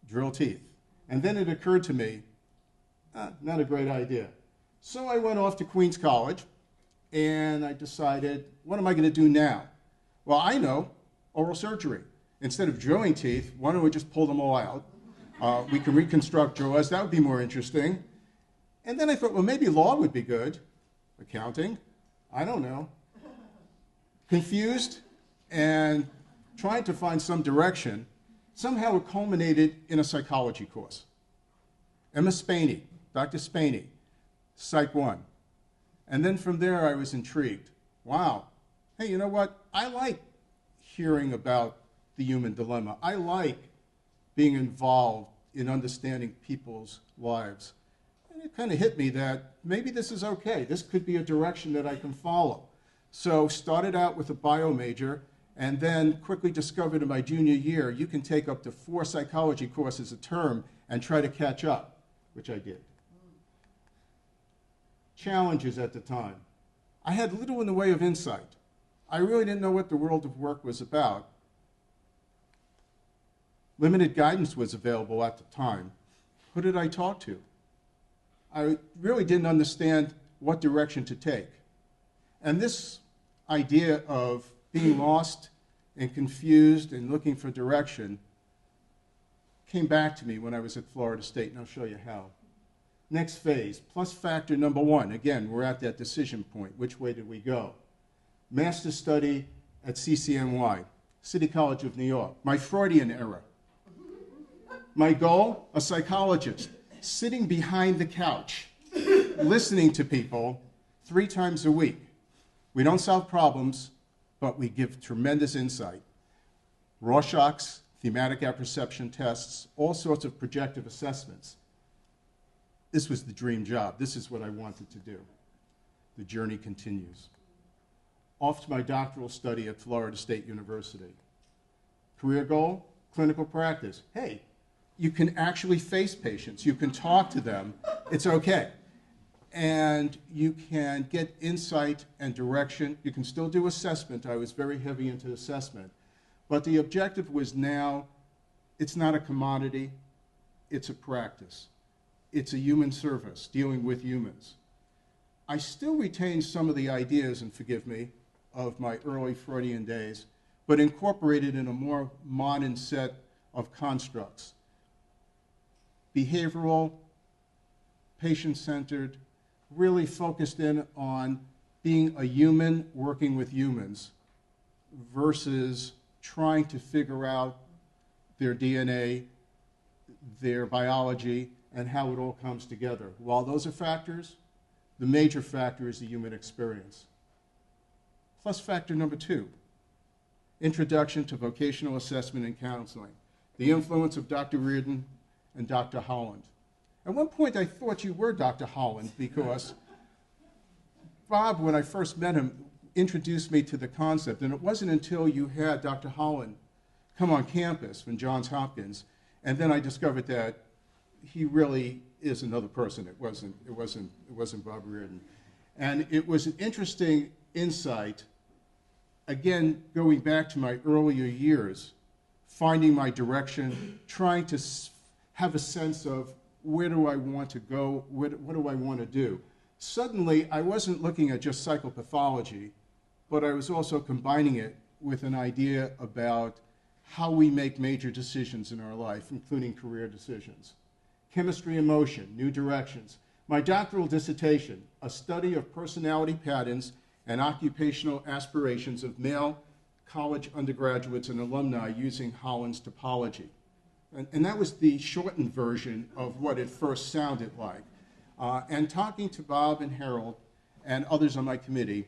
[SPEAKER 2] drill teeth. And then it occurred to me, not a great idea. So I went off to Queens College, and I decided, what am I going to do now? Well, I know, oral surgery. Instead of drilling teeth, why don't we just pull them all out? We can reconstruct jaws. That would be more interesting. And then I thought, well, maybe law would be good. accounting, I don't know, confused and trying to find some direction. Somehow it culminated in a psychology course. Emma Spaney, Dr. Spaney, Psych 1. And then from there I was intrigued. Wow, hey, you know what? I like hearing about the human dilemma. I like being involved in understanding people's lives. And it kind of hit me that maybe this is okay. This could be a direction that I can follow. So started out with a bio major, and then quickly discovered in my junior year, you can take up to 4 psychology courses a term and try to catch up, which I did. Challenges at the time. I had little in the way of insight. I really didn't know what the world of work was about. Limited guidance was available at the time. Who did I talk to? I really didn't understand what direction to take. And this idea of being lost and confused and looking for direction came back to me when I was at Florida State, and I'll show you how. Next phase, plus factor number 1. Again, we're at that decision point. Which way did we go? Master's study at CCNY, City College of New York. My Freudian era. My goal, a psychologist, sitting behind the couch, listening to people 3 times a week. We don't solve problems, but we give tremendous insight. Rorschach's, thematic apperception tests, all sorts of projective assessments. This was the dream job. This is what I wanted to do. The journey continues. Off to my doctoral study at Florida State University. Career goal, clinical practice. Hey, you can actually face patients. You can talk to them. It's okay. And you can get insight and direction. You can still do assessment. I was very heavy into assessment. But the objective was now, it's not a commodity, it's a practice. It's a human service, dealing with humans. I still retain some of the ideas, and forgive me, of my early Freudian days, but incorporated in a more modern set of constructs. Behavioral, patient-centered, really focused in on being a human working with humans versus trying to figure out their DNA, their biology, and how it all comes together. While those are factors, the major factor is the human experience. Plus factor number 2, introduction to vocational assessment and counseling, the influence of Dr. Reardon and Dr. Holland. At one point I thought you were Dr. Holland because Bob, when I first met him, introduced me to the concept, and it wasn't until you had Dr. Holland come on campus from Johns Hopkins, and then I discovered that he really is another person. It wasn't Bob Reardon. And it was an interesting insight, again, going back to my earlier years, finding my direction, trying to have a sense of where do I want to go, what do I want to do. Suddenly, I wasn't looking at just psychopathology, but I was also combining it with an idea about how we make major decisions in our life, including career decisions. Chemistry and motion, new directions. My doctoral dissertation, a study of personality patterns and occupational aspirations of male college undergraduates and alumni using Holland's topology. And that was the shortened version of what it first sounded like. And talking to Bob and Harold and others on my committee,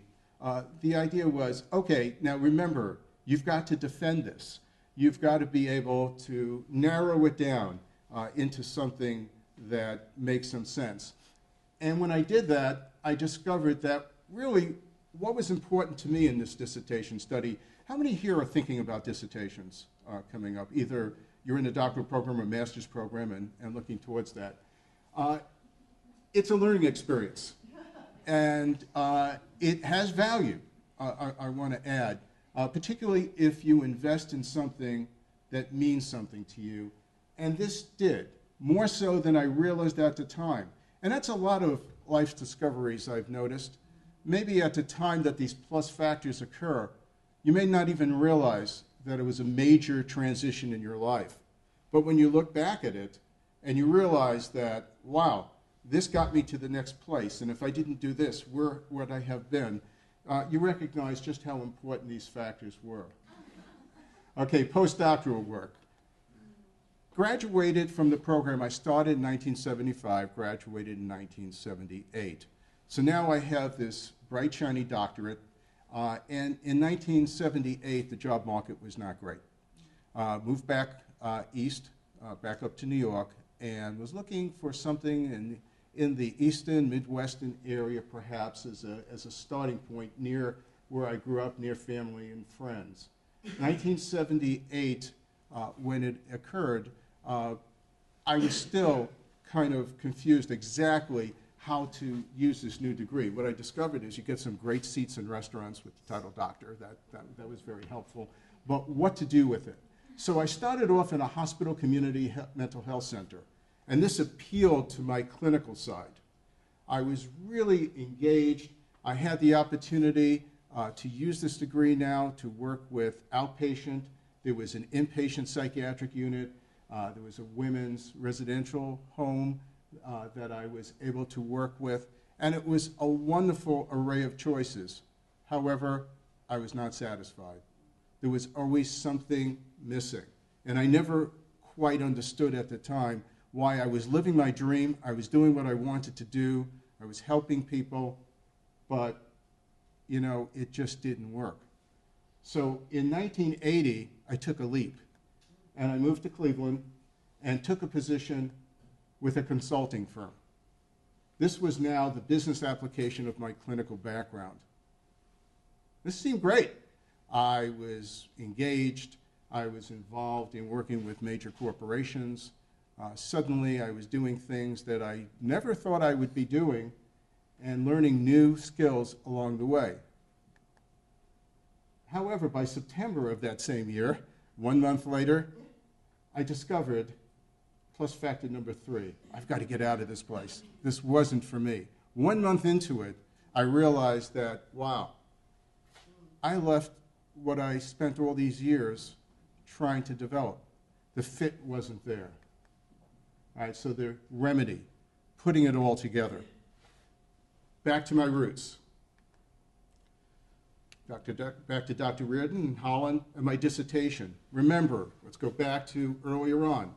[SPEAKER 2] the idea was, okay, now remember, you've got to defend this. You've got to be able to narrow it down into something that makes some sense. And when I did that, I discovered that really what was important to me in this dissertation study, how many here are thinking about dissertations coming up? Either you're in a doctoral program or master's program and looking towards that. It's a learning experience, and it has value, I want to add, particularly if you invest in something that means something to you. And this did, more so than I realized at the time. And that's a lot of life's discoveries I've noticed. Maybe at the time that these plus factors occur, you may not even realize that it was a major transition in your life. But when you look back at it and you realize that, wow, this got me to the next place, and if I didn't do this, where would I have been? You recognize just how important these factors were. Okay, postdoctoral work. Graduated from the program. I started in 1975, graduated in 1978. So now I have this bright, shiny doctorate, and in 1978, the job market was not great. Moved back east, back up to New York, and was looking for something in the eastern, midwestern area, perhaps, as a starting point near where I grew up, near family and friends. 1978, when it occurred, I was still kind of confused exactly how to use this new degree. What I discovered is you get some great seats in restaurants with the title doctor. That was very helpful. But what to do with it? So I started off in a hospital community mental health center, and this appealed to my clinical side. I was really engaged. I had the opportunity to use this degree now to work with outpatient. There was an inpatient psychiatric unit. There was a women's residential home that I was able to work with, and it was a wonderful array of choices. However, I was not satisfied. There was always something missing, and I never quite understood at the time why I was living my dream. I was doing what I wanted to do. I was helping people, but it just didn't work. So in 1980, I took a leap, and I moved to Cleveland and took a position with a consulting firm. This was now the business application of my clinical background. This seemed great. I was engaged. I was involved in working with major corporations. Suddenly, I was doing things that I never thought I would be doing and learning new skills along the way. However, by September of that same year, 1 month later, I discovered plus factor number 3. I've got to get out of this place. This wasn't for me. 1 month into it, I realized that, wow, I left what I spent all these years trying to develop. The fit wasn't there. All right, so the remedy, putting it all together. Back to my roots. Back to Dr. Reardon in Holland and my dissertation. Remember, let's go back to earlier on.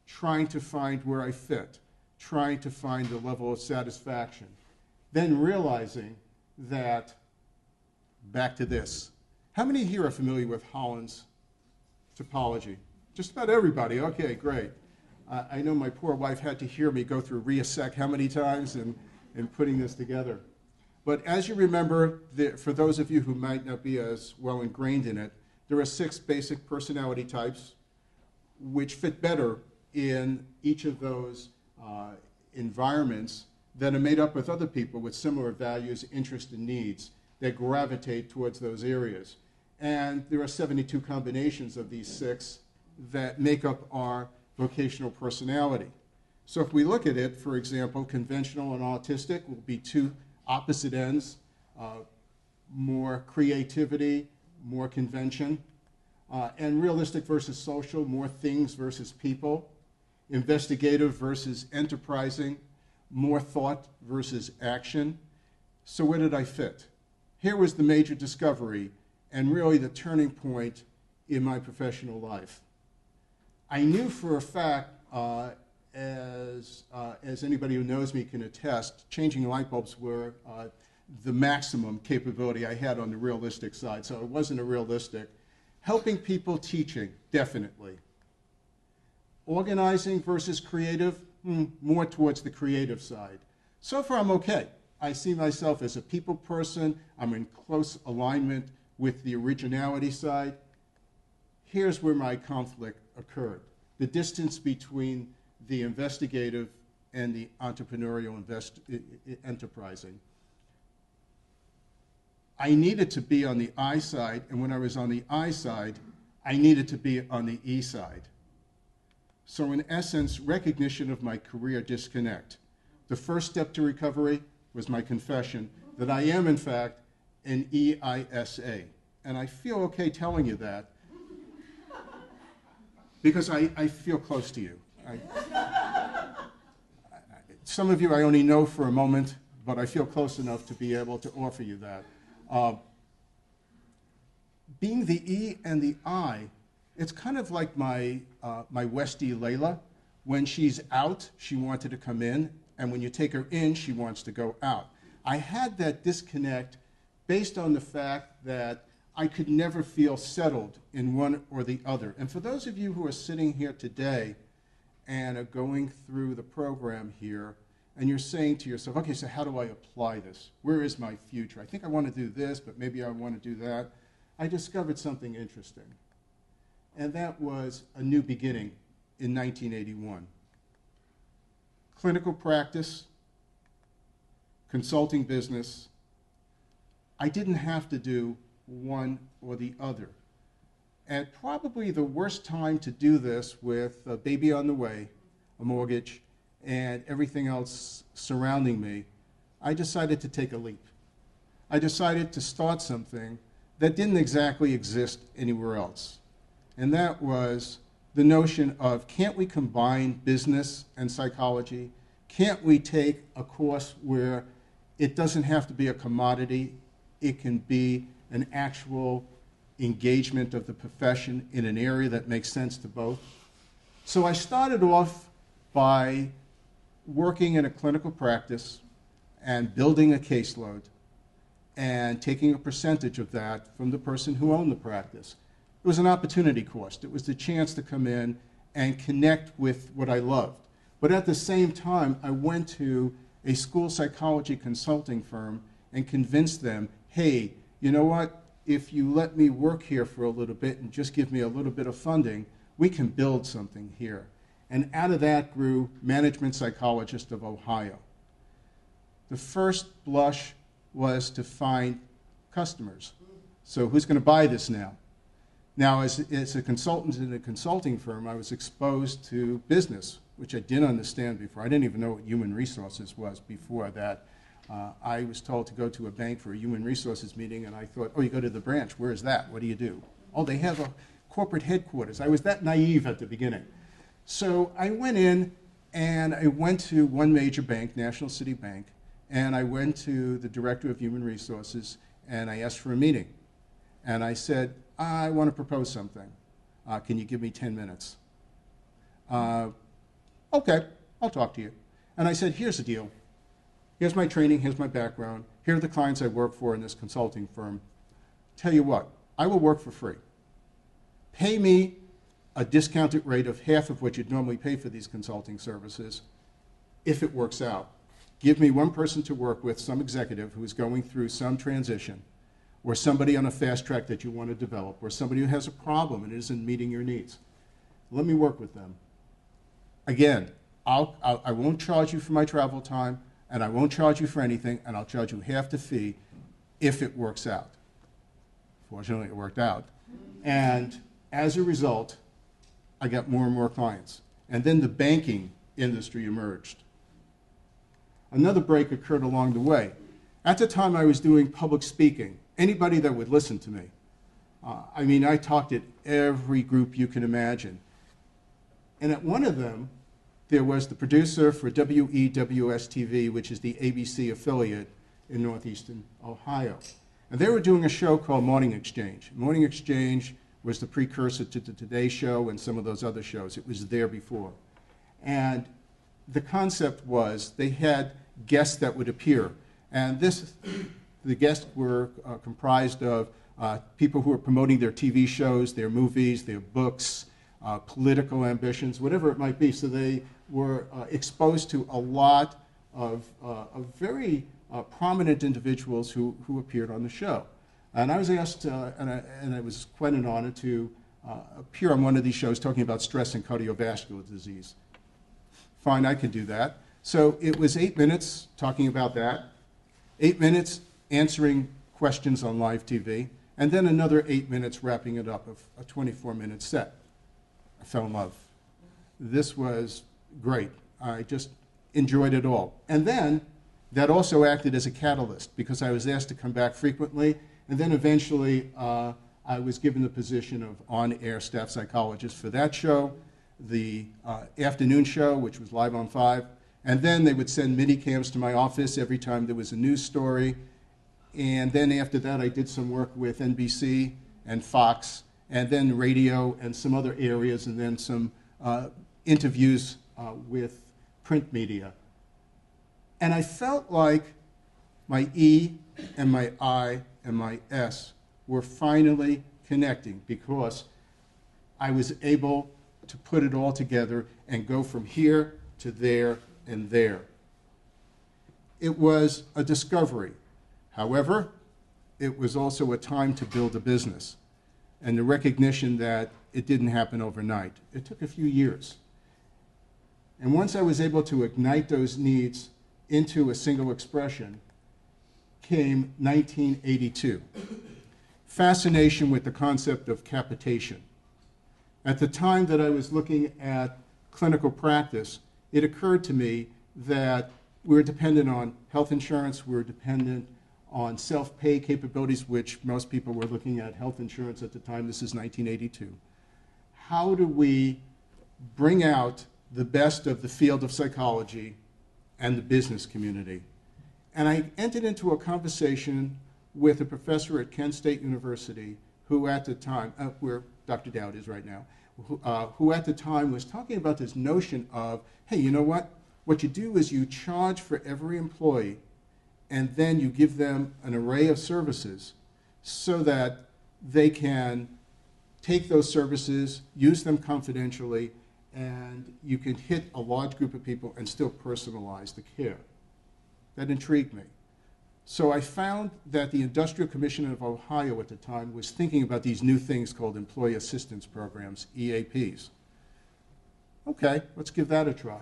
[SPEAKER 2] Trying to find where I fit, trying to find the level of satisfaction, then realizing that, back to this. How many here are familiar with Holland's topology? Just about everybody. Okay, great. I know my poor wife had to hear me go through reassec how many times in putting this together. But as you remember, for those of you who might not be as well ingrained in it, there are 6 basic personality types which fit better in each of those environments that are made up with other people with similar values, interests, and needs that gravitate towards those areas. And there are 72 combinations of these 6 that make up our vocational personality. So if we look at it, for example, conventional and autistic will be 2 opposite ends, more creativity, more convention, and realistic versus social, more things versus people, investigative versus enterprising, more thought versus action. So where did I fit? Here was the major discovery and really the turning point in my professional life. I knew for a fact, as anybody who knows me can attest, changing light bulbs were the maximum capability I had on the realistic side, so it wasn't a realistic. Helping people, teaching, definitely. Organizing versus creative, more towards the creative side. So far, I'm okay. I see myself as a people person. I'm in close alignment with the originality side. Here's where my conflict occurred. The distance between the investigative and the entrepreneurial enterprising. I needed to be on the I side, and when I was on the I side, I needed to be on the E side. So in essence, recognition of my career disconnect. The first step to recovery was my confession that I am, in fact, an EISA. And I feel okay telling you that because I feel close to you. some of you I only know for a moment, but I feel close enough to be able to offer you that. Being the E and the I, it's kind of like my Westie Layla. When she's out, she wanted to come in, and when you take her in, she wants to go out. I had that disconnect based on the fact that I could never feel settled in one or the other. And for those of you who are sitting here today and are going through the program here, and you're saying to yourself, okay, so how do I apply this? Where is my future? I think I want to do this, but maybe I want to do that. I discovered something interesting, and that was a new beginning in 1981. Clinical practice, consulting business. I didn't have to do one or the other. And probably the worst time to do this with a baby on the way, a mortgage, and everything else surrounding me, I decided to take a leap. I decided to start something that didn't exactly exist anywhere else. And that was the notion of, can't we combine business and psychology? Can't we take a course where it doesn't have to be a commodity, it can be an actual engagement of the profession in an area that makes sense to both? So I started off by working in a clinical practice and building a caseload and taking a percentage of that from the person who owned the practice. It was an opportunity cost. It was the chance to come in and connect with what I loved. But at the same time, I went to a school psychology consulting firm and convinced them, hey, you know what? If you let me work here for a little bit and just give me a little bit of funding, we can build something here. And out of that grew Management Psychologist of Ohio. The first blush was to find customers. So who's going to buy this now? Now, as a consultant in a consulting firm, I was exposed to business, which I didn't understand before. I didn't even know what human resources was before that. I was told to go to a bank for a human resources meeting, and I thought, oh, you go to the branch. Where is that? What do you do? Oh, they have a corporate headquarters. I was that naive at the beginning. So I went in, and I went to one major bank, National City Bank, and I went to the director of human resources, and I asked for a meeting. And I said, I want to propose something. Can you give me 10 minutes? Okay, I'll talk to you. And I said, here's the deal. Here's my training, here's my background. Here are the clients I work for in this consulting firm. Tell you what, I will work for free. Pay me a discounted rate of half of what you'd normally pay for these consulting services if it works out. Give me one person to work with, some executive who is going through some transition, or somebody on a fast track that you want to develop, or somebody who has a problem and isn't meeting your needs. Let me work with them. Again, I won't charge you for my travel time, and I won't charge you for anything, and I'll charge you half the fee if it works out. Fortunately, it worked out. And as a result, I got more and more clients. And then the banking industry emerged. Another break occurred along the way. At the time, I was doing public speaking. Anybody that would listen to me. I mean, I talked at every group you can imagine. And at one of them, there was the producer for WEWS-TV, which is the ABC affiliate in Northeastern Ohio. And they were doing a show called Morning Exchange. Morning Exchange was the precursor to the Today Show and some of those other shows. It was there before. And the concept was they had guests that would appear. And the guests were comprised of people who were promoting their TV shows, their movies, their books, political ambitions, whatever it might be. So they were exposed to a lot of very prominent individuals who appeared on the show. And I was asked, and it was quite an honor to appear on one of these shows talking about stress and cardiovascular disease. Fine, I could do that. So it was 8 minutes talking about that, 8 minutes answering questions on live TV, and then another 8 minutes wrapping it up, of a 24-minute set. I fell in love. This was great. I just enjoyed it all. And then that also acted as a catalyst because I was asked to come back frequently, and then eventually I was given the position of on-air staff psychologist for that show, the afternoon show, which was live on 5, And then they would send mini-cams to my office every time there was a news story. And then after that, I did some work with NBC and Fox, and then radio and some other areas, and then some interviews with print media. And I felt like my E and my I and my S were finally connecting, because I was able to put it all together and go from here to there and there. It was a discovery. However, it was also a time to build a business, and the recognition that it didn't happen overnight. It took a few years. And once I was able to ignite those needs into a single expression, came 1982. Fascination with the concept of capitation. At the time that I was looking at clinical practice, it occurred to me that we're dependent on health insurance, we're dependent on self-pay capabilities, which most people were looking at health insurance at the time. This is 1982. How do we bring out the best of the field of psychology and the business community? And I entered into a conversation with a professor at Kent State University, who at the time, where Dr. Dowd is right now, who at the time was talking about this notion of, hey, you know what? What you do is you charge for every employee, and then you give them an array of services so that they can take those services, use them confidentially, and you can hit a large group of people and still personalize the care. That intrigued me. So I found that the Industrial Commission of Ohio at the time was thinking about these new things called Employee Assistance Programs, EAPs. Okay, let's give that a try.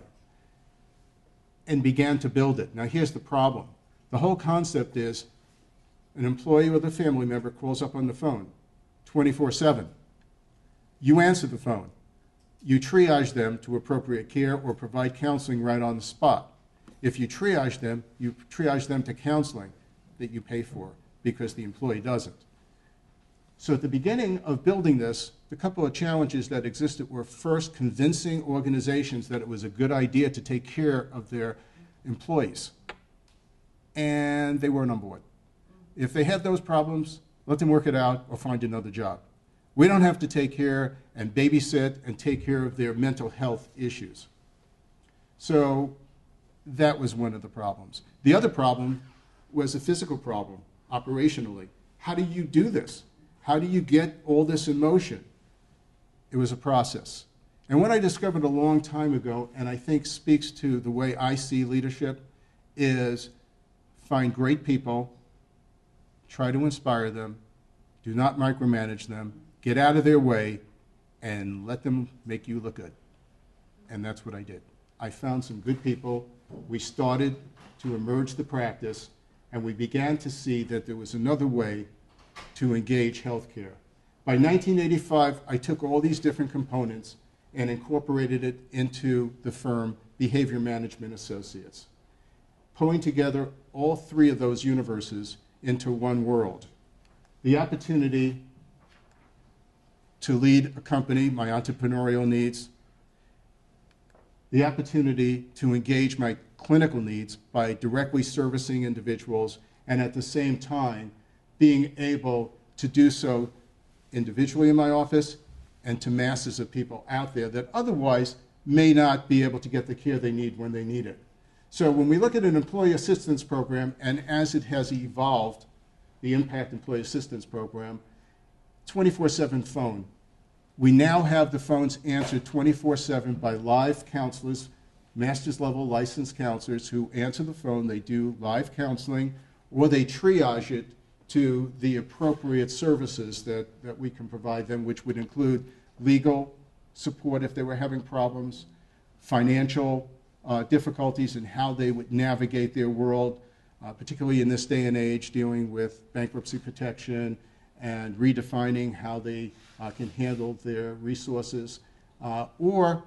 [SPEAKER 2] And began to build it. Now here's the problem. The whole concept is an employee or a family member calls up on the phone 24/7. You answer the phone. You triage them to appropriate care or provide counseling right on the spot. If you triage them to counseling that you pay for, because the employee doesn't. So at the beginning of building this, the couple of challenges that existed were, first, convincing organizations that it was a good idea to take care of their employees. And they weren't on board. If they had those problems, let them work it out or find another job. We don't have to take care and babysit and take care of their mental health issues. So that was one of the problems. The other problem was a physical problem, operationally. How do you do this? How do you get all this in motion? It was a process. And what I discovered a long time ago, and I think speaks to the way I see leadership, is find great people, try to inspire them, do not micromanage them, get out of their way, and let them make you look good. And that's what I did. I found some good people. We started to emerge the practice, and we began to see that there was another way to engage healthcare. By 1985, I took all these different components and incorporated it into the firm Behavior Management Associates, pulling together all three of those universes into one world. The opportunity to lead a company, my entrepreneurial needs, the opportunity to engage my clinical needs by directly servicing individuals, and at the same time being able to do so individually in my office and to masses of people out there that otherwise may not be able to get the care they need when they need it. So when we look at an employee assistance program, and as it has evolved, the Impact Employee Assistance Program, 24/7 phone. We now have the phones answered 24/7 by live counselors, master's level licensed counselors who answer the phone. They do live counseling, or they triage it to the appropriate services that we can provide them, which would include legal support if they were having problems, financial difficulties in how they would navigate their world, particularly in this day and age, dealing with bankruptcy protection and redefining how they can handle their resources, or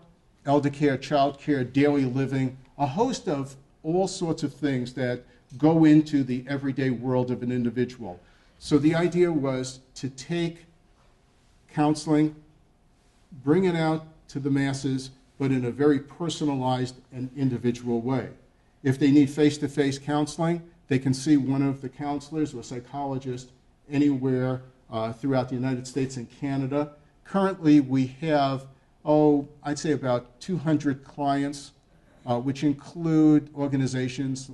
[SPEAKER 2] elder care, child care, daily living, a host of all sorts of things that go into the everyday world of an individual. So the idea was to take counseling, bring it out to the masses, but in a very personalized and individual way. If they need face-to-face counseling, they can see one of the counselors or psychologists anywhere throughout the United States and Canada. Currently, we have, I'd say about 200 clients, which include organizations,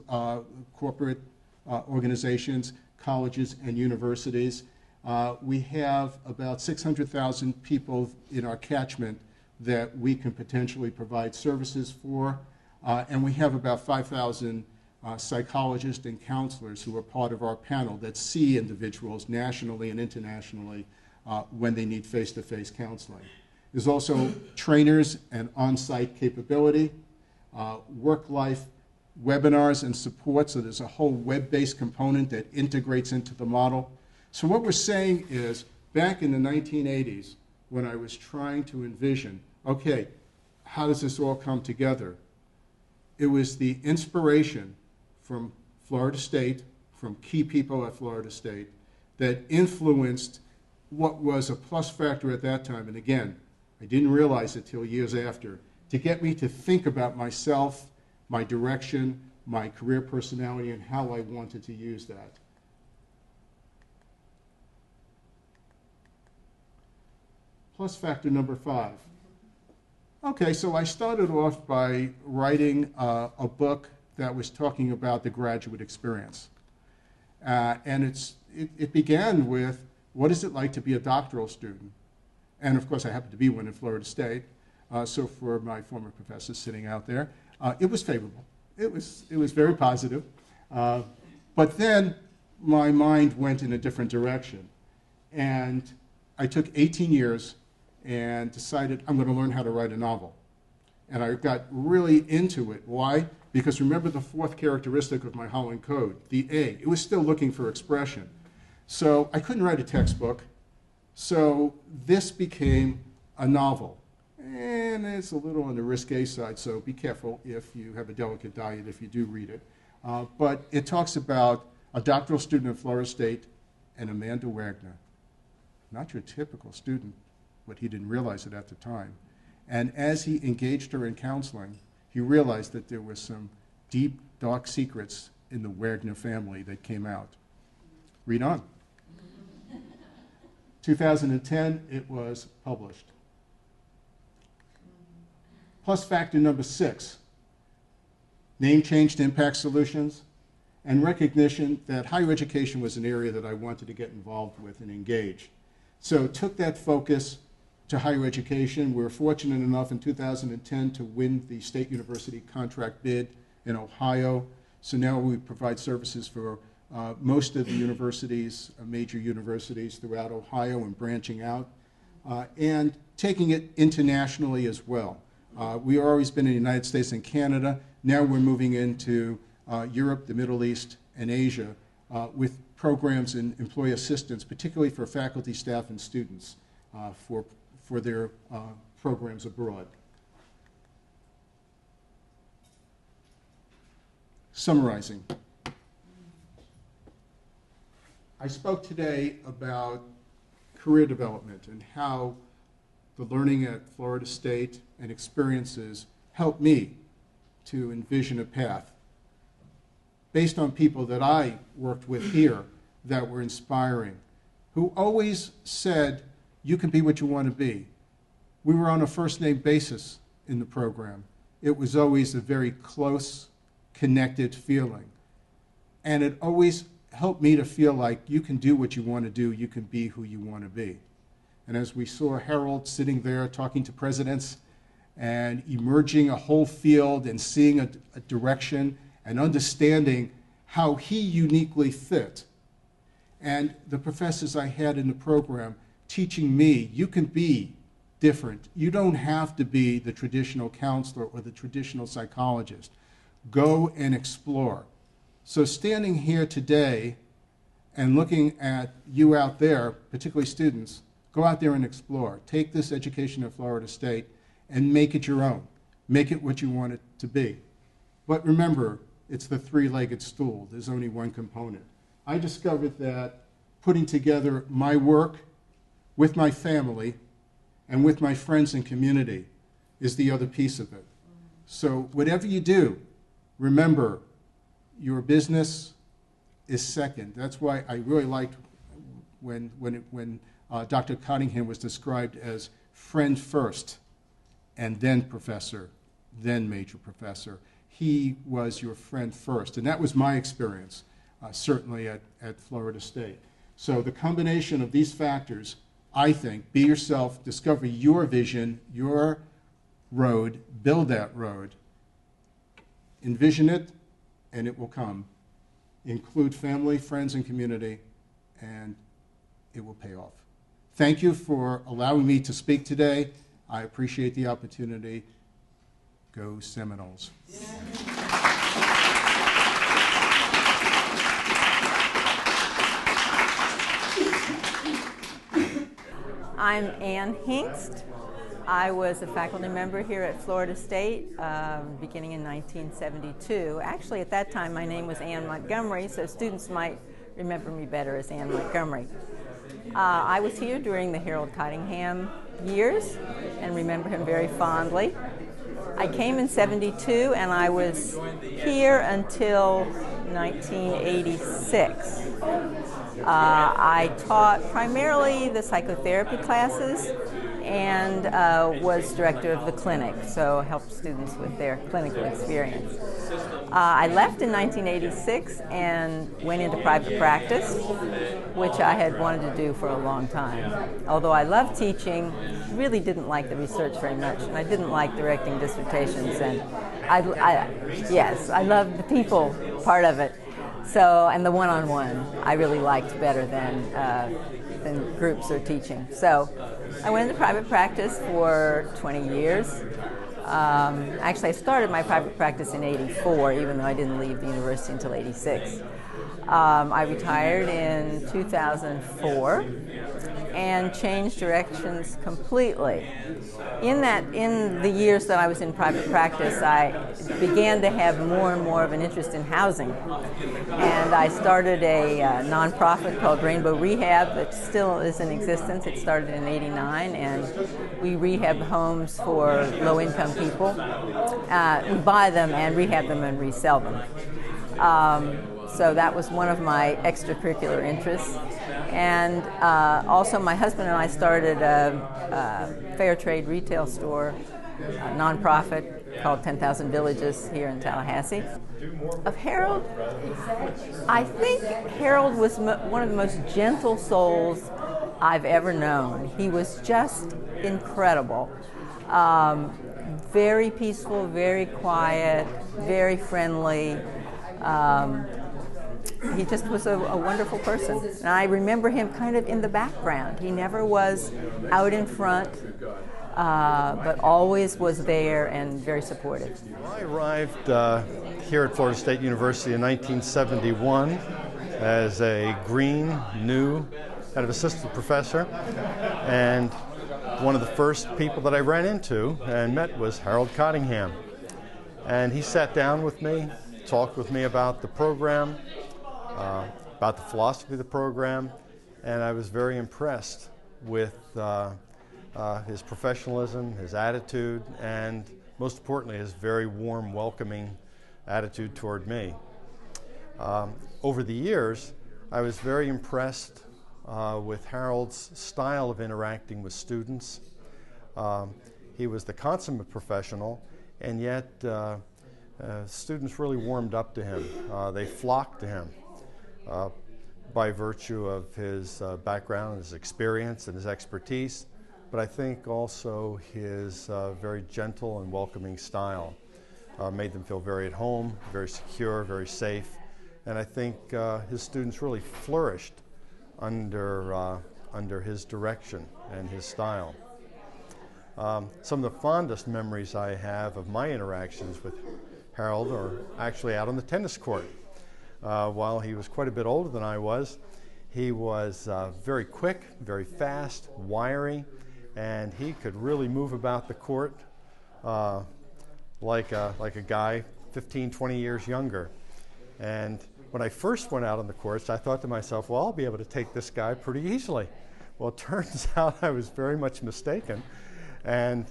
[SPEAKER 2] corporate organizations, colleges, and universities. We have about 600,000 people in our catchment that we can potentially provide services for, and we have about 5,000 psychologists and counselors who are part of our panel that see individuals nationally and internationally when they need face-to-face counseling. There's also trainers and on-site capability, work-life webinars and support, so there's a whole web-based component that integrates into the model. So what we're saying is, back in the 1980s, when I was trying to envision, okay, how does this all come together? It was the inspiration from Florida State, from key people at Florida State, that influenced what was a plus factor at that time. And again, I didn't realize it till years after, to get me to think about myself, my direction, my career personality, and how I wanted to use that. Plus factor number 5. Okay, so I started off by writing a book that was talking about the graduate experience. And it began with, what is it like to be a doctoral student? And of course, I happened to be one in Florida State. So for my former professors sitting out there, it was favorable. It was very positive. But then my mind went in a different direction. And I took 18 years and decided I'm going to learn how to write a novel. And I got really into it. Why? Because remember the 4th characteristic of my Holland Code, the A. It was still looking for expression. So I couldn't write a textbook. So this became a novel. And it's a little on the risque side, so be careful if you have a delicate diet if you do read it. But it talks about a doctoral student at Florida State and Amanda Wagner. Not your typical student, but he didn't realize it at the time. And as he engaged her in counseling, he realized that there were some deep, dark secrets in the Wagner family that came out. Read on. 2010, it was published. Plus factor number 6, name change to impact solutions, and recognition that higher education was an area that I wanted to get involved with and engage. So took that focus to higher education. We were fortunate enough in 2010 to win the state university contract bid in Ohio. So now we provide services for most of the universities, major universities throughout Ohio, and branching out, and taking it internationally as well. We've always been in the United States and Canada. Now we're moving into Europe, the Middle East, and Asia with programs in employee assistance, particularly for faculty, staff, and students for their programs abroad. Summarizing. I spoke today about career development and how the learning at Florida State and experiences helped me to envision a path based on people that I worked with here that were inspiring, who always said, you can be what you want to be. We were on a first-name basis in the program. It was always a very close, connected feeling. And it always helped me to feel like you can do what you want to do, you can be who you want to be. And as we saw Harold sitting there talking to presidents and emerging a whole field and seeing a direction and understanding how he uniquely fit, and the professors I had in the program teaching me, you can be different. You don't have to be the traditional counselor or the traditional psychologist. Go and explore. So standing here today and looking at you out there, particularly students, go out there and explore. Take this education at Florida State and make it your own. Make it what you want it to be. But remember, it's the three-legged stool. There's only one component. I discovered that putting together my work with my family and with my friends and community, is the other piece of it. So whatever you do, remember, your business is second. That's why I really liked when Dr. Cottingham was described as friend first, and then professor, then major professor. He was your friend first, and that was my experience, certainly at Florida State. So the combination of these factors, I think, be yourself, discover your vision, your road, build that road, envision it, and it will come. Include family, friends, and community, and it will pay off. Thank you for allowing me to speak today. I appreciate the opportunity. Go Seminoles.
[SPEAKER 4] I'm Ann Hinkst. I was a faculty member here at Florida State beginning in 1972. Actually, at that time, my name was Ann Montgomery, so students might remember me better as Ann Montgomery. I was here during the Harold Cottingham years and remember him very fondly. I came in 72 and I was here until 1986. I taught primarily the psychotherapy classes and was director of the clinic, so helped students with their clinical experience. I left in 1986 and went into private practice, which I had wanted to do for a long time. Although I loved teaching, really didn't like the research very much, and I didn't like directing dissertations, and I loved the people part of it. So, and the one-on-one I really liked better than groups or teaching. So I went into private practice for 20 years. Actually, I started my private practice in '84, even though I didn't leave the university until '86. I retired in 2004 and changed directions completely. In the years that I was in private practice, I began to have more and more of an interest in housing. And I started a nonprofit called Rainbow Rehab that still is in existence. It started in '89, and we rehab homes for low-income people. We buy them and rehab them and resell them. So that was one of my extracurricular interests. And also my husband and I started a fair trade retail store, a nonprofit called 10,000 Villages here in Tallahassee. Of Harold, I think Harold was one of the most gentle souls I've ever known. He was just incredible. Very peaceful, very quiet, very friendly. He just was a wonderful person. And I remember him kind of in the background. He never was out in front, but always was there and very supportive.
[SPEAKER 5] I arrived here at Florida State University in 1971 as a green, new kind of assistant professor. And one of the first people that I ran into and met was Harold Cottingham. And he sat down with me, talked with me about the program, about the philosophy of the program, and I was very impressed with his professionalism, his attitude, and most importantly, his very warm, welcoming attitude toward me. Over the years, I was very impressed with Harold's style of interacting with students. He was the consummate professional, and yet students really warmed up to him. They flocked to him by virtue of his background, his experience, and his expertise, but I think also his very gentle and welcoming style made them feel very at home, very secure, very safe, and I think his students really flourished under his direction and his style. Some of the fondest memories I have of my interactions with Harold are actually out on the tennis court. While he was quite a bit older than I was, he was very quick, very fast, wiry, and he could really move about the court like a guy 15, 20 years younger. And when I first went out on the courts, I thought to myself, well, I'll be able to take this guy pretty easily. Well, it turns out I was very much mistaken, and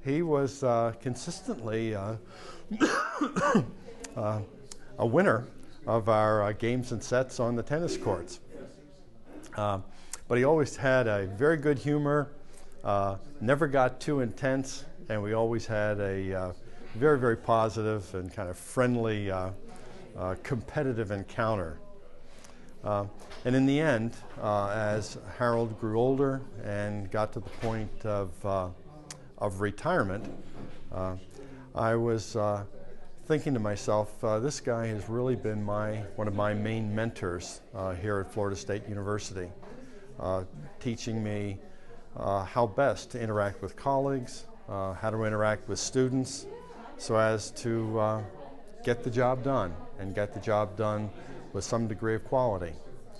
[SPEAKER 5] he was consistently a winner of our games and sets on the tennis courts. But he always had a very good humor, never got too intense, and we always had a very, very positive and kind of friendly, competitive encounter. And in the end, as Harold grew older and got to the point of retirement, I was thinking to myself, this guy has really been one of my main mentors here at Florida State University, teaching me how best to interact with colleagues, how to interact with students, so as to get the job done, and get the job done with some degree of quality.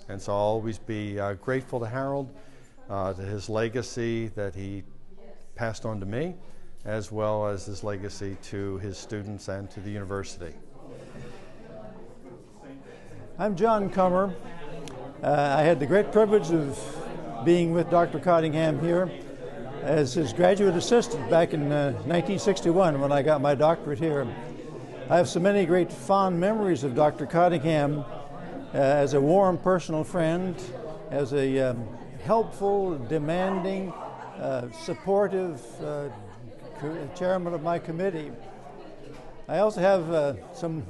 [SPEAKER 5] And so I'll always be grateful to Harold, to his legacy that he passed on to me, as well as his legacy to his students and to the university.
[SPEAKER 6] I'm John Comer. I had the great privilege of being with Dr. Cottingham here as his graduate assistant back in 1961 when I got my doctorate here. I have so many great fond memories of Dr. Cottingham as a warm personal friend, as a helpful, demanding, supportive chairman of my committee. I also have some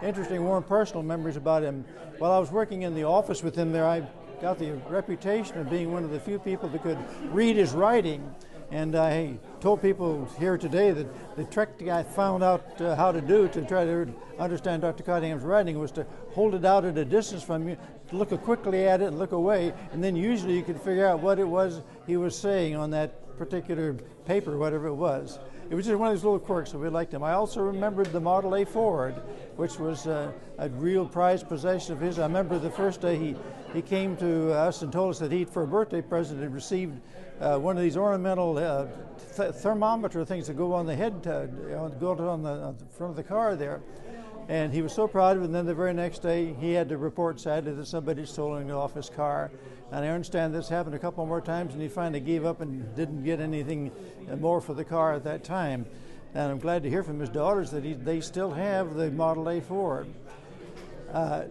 [SPEAKER 6] interesting warm personal memories about him. While I was working in the office with him there, I got the reputation of being one of the few people that could read his writing. And I told people here today that the trick I found out how to do to try to understand Dr. Cottingham's writing was to hold it out at a distance from you, to look quickly at it and look away, and then usually you could figure out what it was he was saying on that particular paper, whatever it was. It was just one of these little quirks that we liked him. I also remembered the Model A Ford, which was a real prized possession of his. I remember the first day he came to us and told us that he'd, for a birthday present, had received one of these ornamental thermometer things that go on the head, go on the front of the car there. And he was so proud of it, and then the very next day he had to report sadly that somebody had stolen it off his car. And I understand this happened a couple more times, and he finally gave up and didn't get anything more for the car at that time. And I'm glad to hear from his daughters that they still have the Model A Ford. I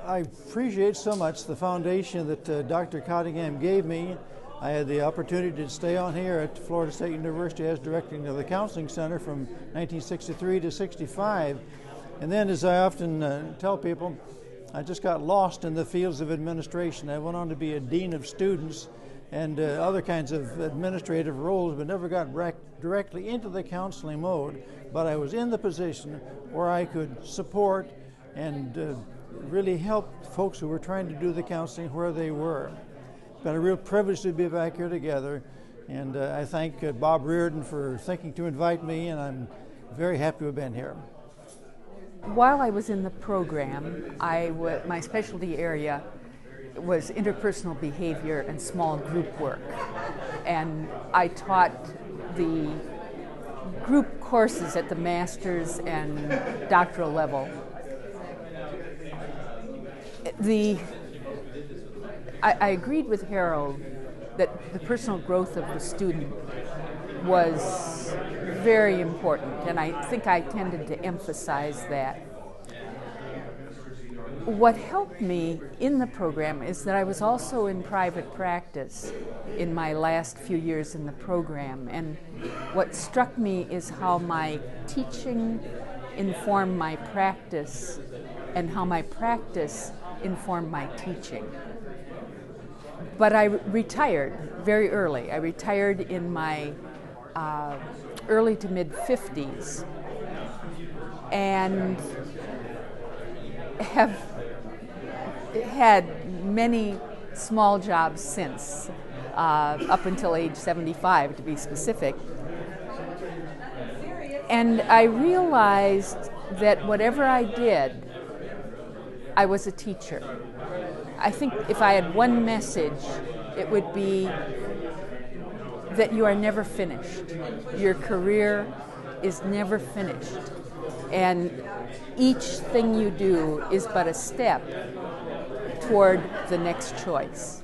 [SPEAKER 6] appreciate so much the foundation that Dr. Cottingham gave me. I had the opportunity to stay on here at Florida State University as director of the Counseling Center from 1963 to 65. And then, as I often tell people, I just got lost in the fields of administration. I went on to be a dean of students and other kinds of administrative roles, but never got directly into the counseling mode. But I was in the position where I could support and really help folks who were trying to do the counseling where they were. It's been a real privilege to be back here together, and I thank Bob Reardon for thinking to invite me, and I'm very happy to have been here.
[SPEAKER 7] While I was in the program, my specialty area was interpersonal behavior and small group work. And I taught the group courses at the master's and doctoral level. I agreed with Harold that the personal growth of the student was very important, and I think I tended to emphasize that. What helped me in the program is that I was also in private practice in my last few years in the program, and what struck me is how my teaching informed my practice and how my practice informed my teaching. But I retired very early. I retired in my early to mid 50s and have had many small jobs since, up until age 75 to be specific. And I realized that whatever I did, I was a teacher. I think if I had one message, it would be that you are never finished. Your career is never finished. And each thing you do is but a step toward the next choice.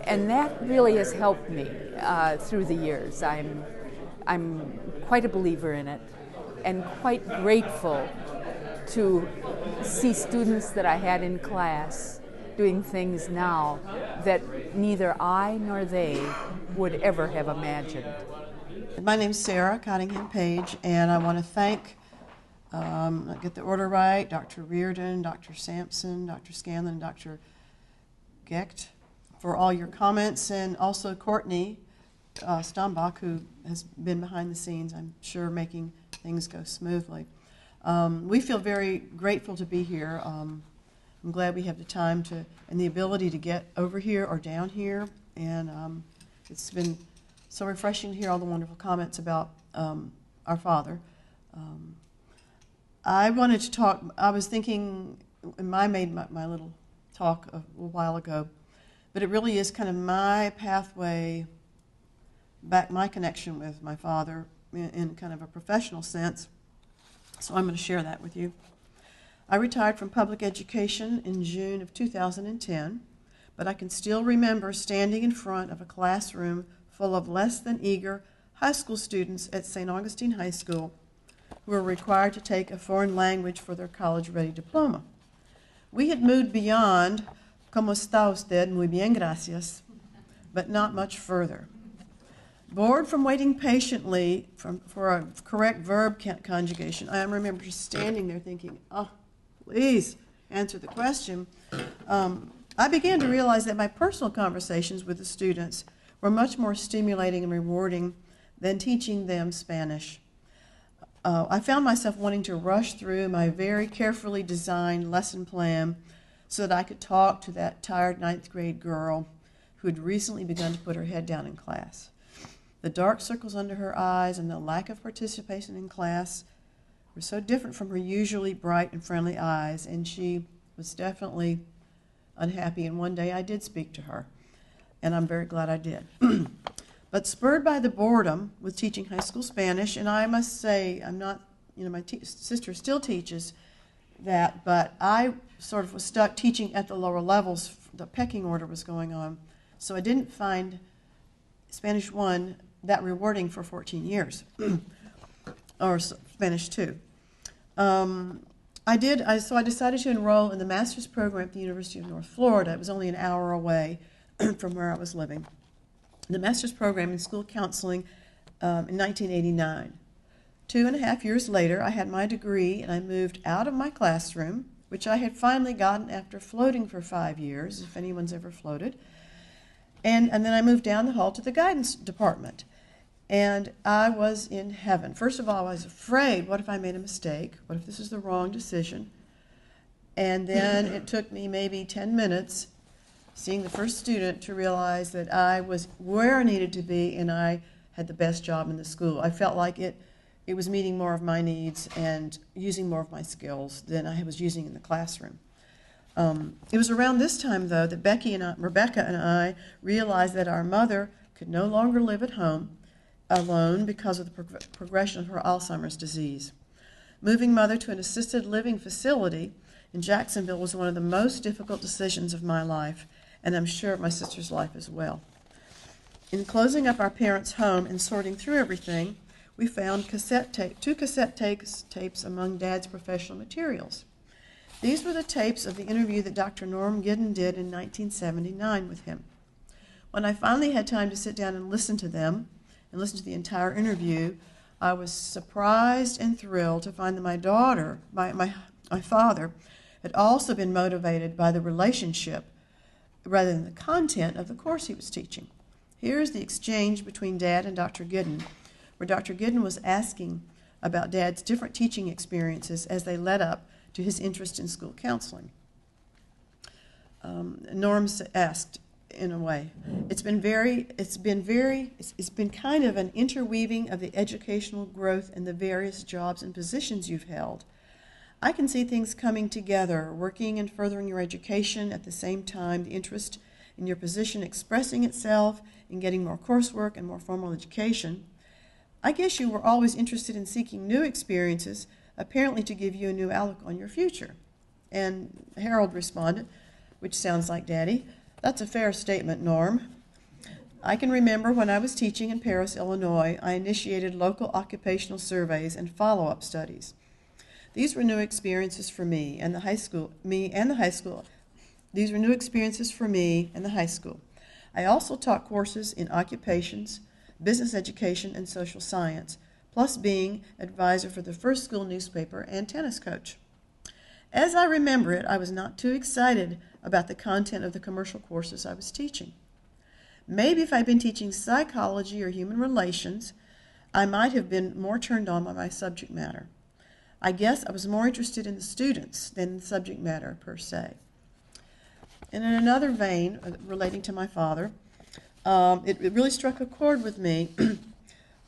[SPEAKER 7] And that really has helped me through the years. I'm I'm quite a believer in it and quite grateful to see students that I had in class doing things now that neither I nor they would ever have imagined.
[SPEAKER 8] My name's Sarah Cottingham Page, and I want to thank, get the order right, Dr. Reardon, Dr. Sampson, Dr. Scanlon, Dr. Gecht for all your comments, and also Courtney Stambach, who has been behind the scenes, I'm sure, making things go smoothly. We feel very grateful to be here. I'm glad we have the time to and the ability to get over here or down here, and it's been so refreshing to hear all the wonderful comments about our father. I wanted to talk, I was thinking, and I made my little talk a little while ago, but it really is kind of my pathway back, my connection with my father in kind of a professional sense. So I'm going to share that with you. I retired from public education in June of 2010, but I can still remember standing in front of a classroom full of less than eager high school students at St. Augustine High School who were required to take a foreign language for their college-ready diploma. We had moved beyond "Cómo está usted? Muy bien, gracias," but not much further. Bored from waiting patiently for a correct verb conjugation, I remember just standing there thinking, oh, please answer the question. I began to realize that my personal conversations with the students were much more stimulating and rewarding than teaching them Spanish. I found myself wanting to rush through my very carefully designed lesson plan so that I could talk to that tired 9th grade girl who had recently begun to put her head down in class. The dark circles under her eyes and the lack of participation in class were so different from her usually bright and friendly eyes, and she was definitely unhappy, and one day I did speak to her, and I'm very glad I did. But spurred by the boredom with teaching high school Spanish, and I must say, I'm not, my sister still teaches that, but I sort of was stuck teaching at the lower levels. The pecking order was going on, so I didn't find Spanish 1 that rewarding for 14 years, or Spanish 2. So I decided to enroll in the master's program at the University of North Florida. It was only an hour away from where I was living. The master's program in school counseling in 1989. 2.5 years later, I had my degree, and I moved out of my classroom, which I had finally gotten after floating for 5 years, if anyone's ever floated. And then I moved down the hall to the guidance department. And I was in heaven. First of all, I was afraid, what if I made a mistake? What if this is the wrong decision? And then it took me maybe 10 minutes, seeing the first student, to realize that I was where I needed to be and I had the best job in the school. I felt like it was meeting more of my needs and using more of my skills than I was using in the classroom. It was around this time, though, that Rebecca and I realized that our mother could no longer live at home alone because of the progression of her Alzheimer's disease. Moving Mother to an assisted living facility in Jacksonville was one of the most difficult decisions of my life, and I'm sure of my sister's life as well. In closing up our parents' home and sorting through everything, we found two cassette tapes among Dad's professional materials. These were the tapes of the interview that Dr. Norm Giddens did in 1979 with him. When I finally had time to sit down and listen to them, and listen to the entire interview, I was surprised and thrilled to find that my father, had also been motivated by the relationship rather than the content of the course he was teaching. Here's the exchange between Dad and Dr. Giddens, where Dr. Giddens was asking about Dad's different teaching experiences as they led up to his interest in school counseling. Norm asked, in a way, it's been kind of an interweaving of the educational growth and the various jobs and positions you've held. I can see things coming together, working and furthering your education at the same time, the interest in your position expressing itself in getting more coursework and more formal education. I guess you were always interested in seeking new experiences, apparently to give you a new outlook on your future. And Harold responded, which sounds like Daddy, "That's a fair statement, Norm." I can remember when I was teaching in Paris, Illinois, I initiated local occupational surveys and follow-up studies. These were new experiences for me and the high school. These were new experiences for me and the high school. I also taught courses in occupations, business education, and social science, plus being advisor for the first school newspaper and tennis coach. As I remember it, I was not too excited about the content of the commercial courses I was teaching. Maybe if I'd been teaching psychology or human relations, I might have been more turned on by my subject matter. I guess I was more interested in the students than the subject matter per se. And in another vein, relating to my father, it really struck a chord with me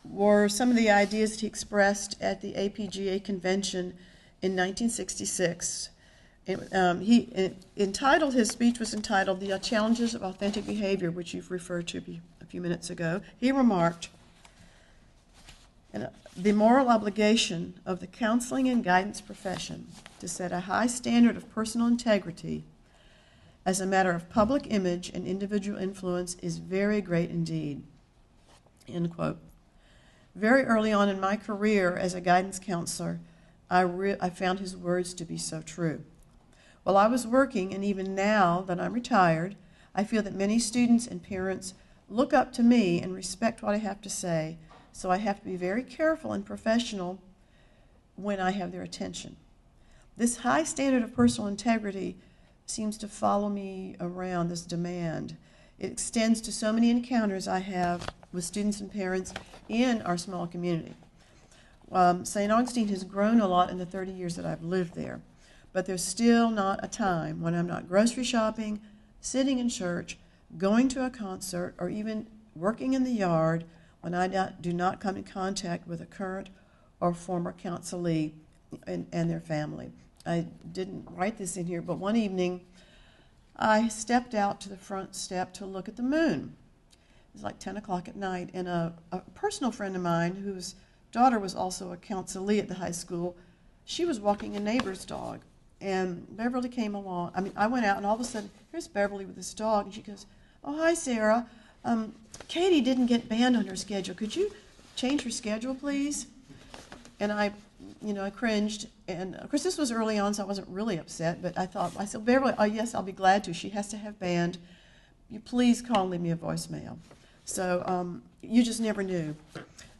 [SPEAKER 8] were some of the ideas that he expressed at the APGA convention in 1966. His speech was entitled The Challenges of Authentic Behavior, which you've referred to a few minutes ago. He remarked, the moral obligation of the counseling and guidance profession to set a high standard of personal integrity as a matter of public image and individual influence is very great indeed. End quote. Very early on in my career as a guidance counselor, I found his words to be so true. While I was working, and even now that I'm retired, I feel that many students and parents look up to me and respect what I have to say, so I have to be very careful and professional when I have their attention. This high standard of personal integrity seems to follow me around, this demand. It extends to so many encounters I have with students and parents in our small community. St. Augustine has grown a lot in the 30 years that I've lived there, but there's still not a time when I'm not grocery shopping, sitting in church, going to a concert, or even working in the yard when I do not come in contact with a current or former counselee and their family. I didn't write this in here, but one evening I stepped out to the front step to look at the moon. It was like 10 o'clock at night, and a personal friend of mine whose daughter was also a counselee at the high school, she was walking a neighbor's dog, and Beverly came along. I went out, and all of a sudden, here's Beverly with this dog, and she goes, "Oh, hi, Sarah. Katie didn't get band on her schedule. Could you change her schedule, please?" And I cringed, and of course this was early on, so I wasn't really upset, but I said, "Beverly, oh yes, I'll be glad to. She has to have band. You please call and leave me a voicemail." So you just never knew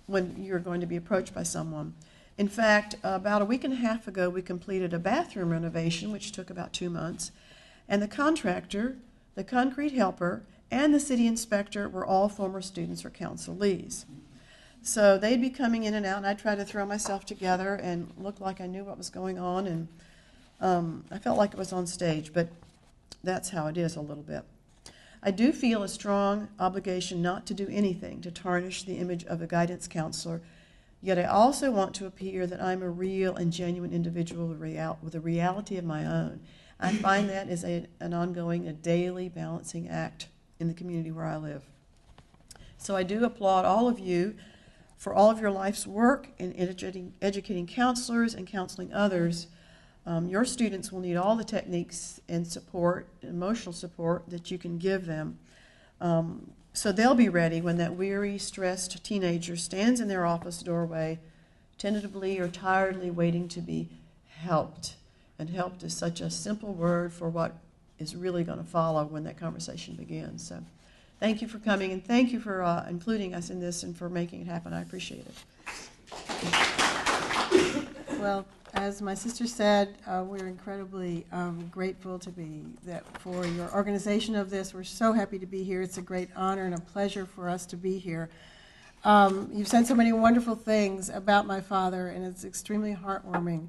[SPEAKER 8] when you're going to be approached by someone. In fact, about a week and a half ago, we completed a bathroom renovation, which took about 2 months, and the contractor, the concrete helper, and the city inspector were all former students or counselees. So they'd be coming in and out, and I'd try to throw myself together and look like I knew what was going on, and I felt like it was on stage, but that's how it is a little bit. I do feel a strong obligation not to do anything to tarnish the image of a guidance counselor, yet I also want to appear that I'm a real and genuine individual with a reality of my own. I find that is an ongoing, a daily balancing act in the community where I live. So I do applaud all of you for all of your life's work in educating counselors and counseling others. Your students will need all the techniques and support, emotional support that you can give them. So they'll be ready when that weary, stressed teenager stands in their office doorway, tentatively or tiredly waiting to be helped. And helped is such a simple word for what is really going to follow when that conversation begins. So thank you for coming, and thank you for including us in this and for making it happen. I appreciate it.
[SPEAKER 9] Well, as my sister said, we're incredibly grateful for your organization of this. We're so happy to be here. It's a great honor and a pleasure for us to be here. You've said so many wonderful things about my father, and it's extremely heartwarming.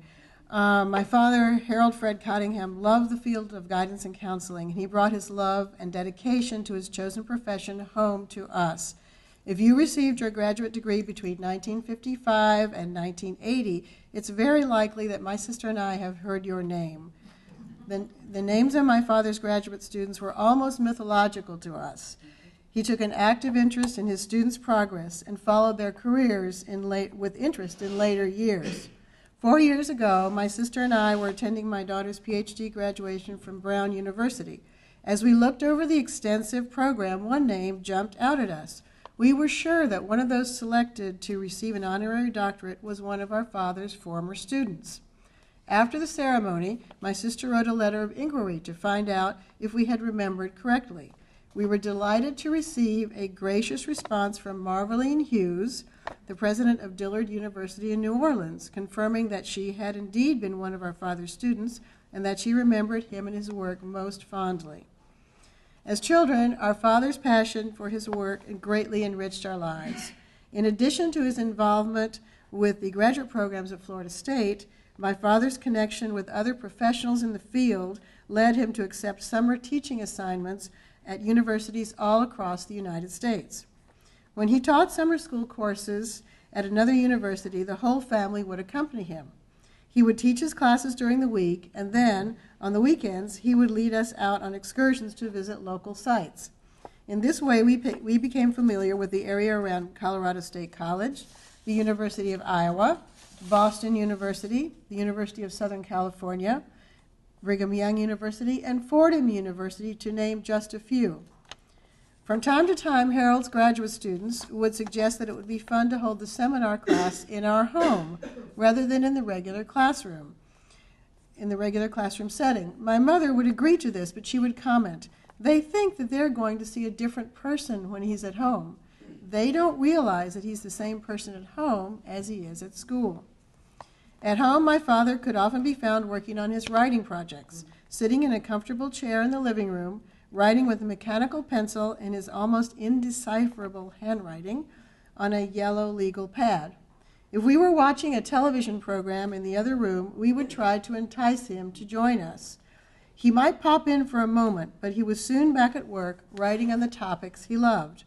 [SPEAKER 9] My father, Harold Fred Cottingham, loved the field of guidance and counseling, and he brought his love and dedication to his chosen profession home to us. If you received your graduate degree between 1955 and 1980, it's very likely that my sister and I have heard your name. The names of my father's graduate students were almost mythological to us. He took an active interest in his students' progress and followed their careers with interest in later years. 4 years ago, my sister and I were attending my daughter's Ph.D. graduation from Brown University, As we looked over the extensive program, one name jumped out at us. We were sure that one of those selected to receive an honorary doctorate was one of our father's former students. After the ceremony, my sister wrote a letter of inquiry to find out if we had remembered correctly. We were delighted to receive a gracious response from Marveline Hughes, the president of Dillard University in New Orleans, confirming that she had indeed been one of our father's students and that she remembered him and his work most fondly. As children, our father's passion for his work greatly enriched our lives. In addition to his involvement with the graduate programs at Florida State, my father's connection with other professionals in the field led him to accept summer teaching assignments at universities all across the United States. When he taught summer school courses at another university, the whole family would accompany him. He would teach his classes during the week, and then, on the weekends, he would lead us out on excursions to visit local sites. In this way, we became familiar with the area around Colorado State College, the University of Iowa, Boston University, the University of Southern California, Brigham Young University, and Fordham University, to name just a few. From time to time, Harold's graduate students would suggest that it would be fun to hold the seminar class in our home rather than in the regular classroom setting. My mother would agree to this, but she would comment, "They think that they're going to see a different person when he's at home. They don't realize that he's the same person at home as he is at school." At home, my father could often be found working on his writing projects, sitting in a comfortable chair in the living room, writing with a mechanical pencil in his almost indecipherable handwriting on a yellow legal pad. If we were watching a television program in the other room, we would try to entice him to join us. He might pop in for a moment, but he was soon back at work, writing on the topics he loved.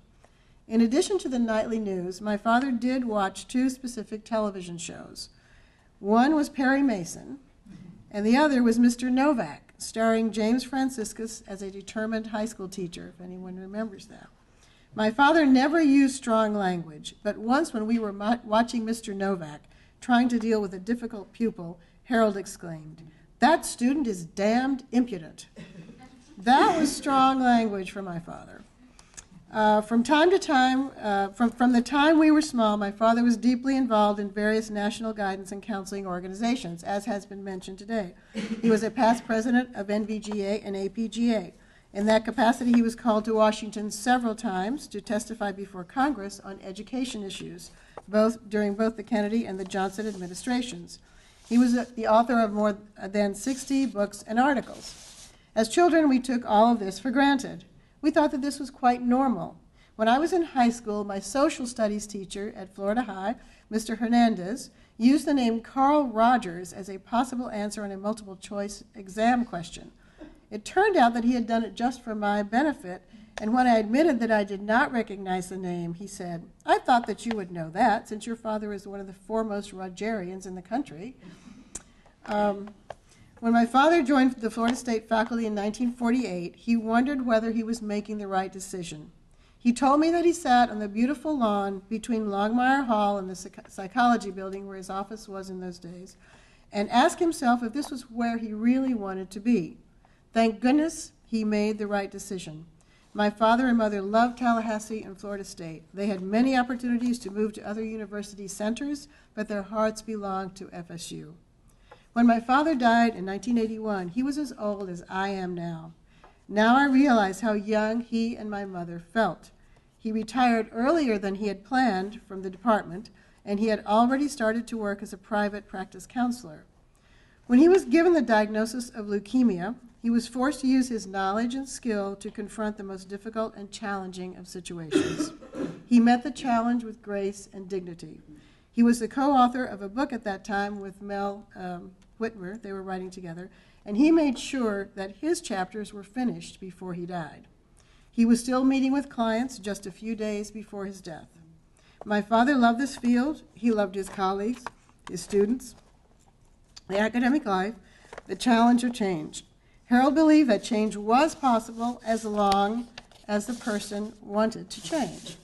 [SPEAKER 9] In addition to the nightly news, my father did watch two specific television shows. One was Perry Mason, and the other was Mr. Novak, starring James Franciscus as a determined high school teacher, if anyone remembers that. My father never used strong language, but once when we were watching Mr. Novak, trying to deal with a difficult pupil, Harold exclaimed, "That student is damned impudent." That was strong language for my father. From the time we were small, my father was deeply involved in various national guidance and counseling organizations, as has been mentioned today. He was a past president of NVGA and APGA. In that capacity, he was called to Washington several times to testify before Congress on education issues, during both the Kennedy and the Johnson administrations. He was the author of more than 60 books and articles. As children, we took all of this for granted. We thought that this was quite normal. When I was in high school, my social studies teacher at Florida High, Mr. Hernandez, used the name Carl Rogers as a possible answer on a multiple choice exam question. It turned out that he had done it just for my benefit, and when I admitted that I did not recognize the name, he said, "I thought that you would know that, since your father is one of the foremost Rogerians in the country." When my father joined the Florida State faculty in 1948, he wondered whether he was making the right decision. He told me that he sat on the beautiful lawn between Longmire Hall and the psychology building where his office was in those days, and asked himself if this was where he really wanted to be. Thank goodness he made the right decision. My father and mother loved Tallahassee and Florida State. They had many opportunities to move to other university centers, but their hearts belonged to FSU. When my father died in 1981, he was as old as I am now. Now I realize how young he and my mother felt. He retired earlier than he had planned from the department, and he had already started to work as a private practice counselor. When he was given the diagnosis of leukemia, he was forced to use his knowledge and skill to confront the most difficult and challenging of situations. He met the challenge with grace and dignity. He was the co-author of a book at that time with Mel Whitmer. They were writing together, and he made sure that his chapters were finished before he died. He was still meeting with clients just a few days before his death. My father loved this field. He loved his colleagues, his students, the academic life, the challenge of change. Harold believed that change was possible as long as the person wanted to change.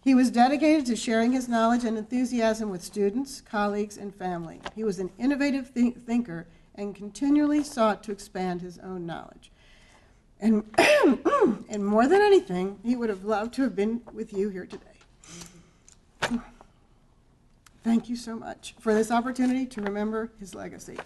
[SPEAKER 9] He was dedicated to sharing his knowledge and enthusiasm with students, colleagues, and family. He was an innovative thinker and continually sought to expand his own knowledge. And, and more than anything, he would have loved to have been with you here today. Thank you so much for this opportunity to remember his legacy.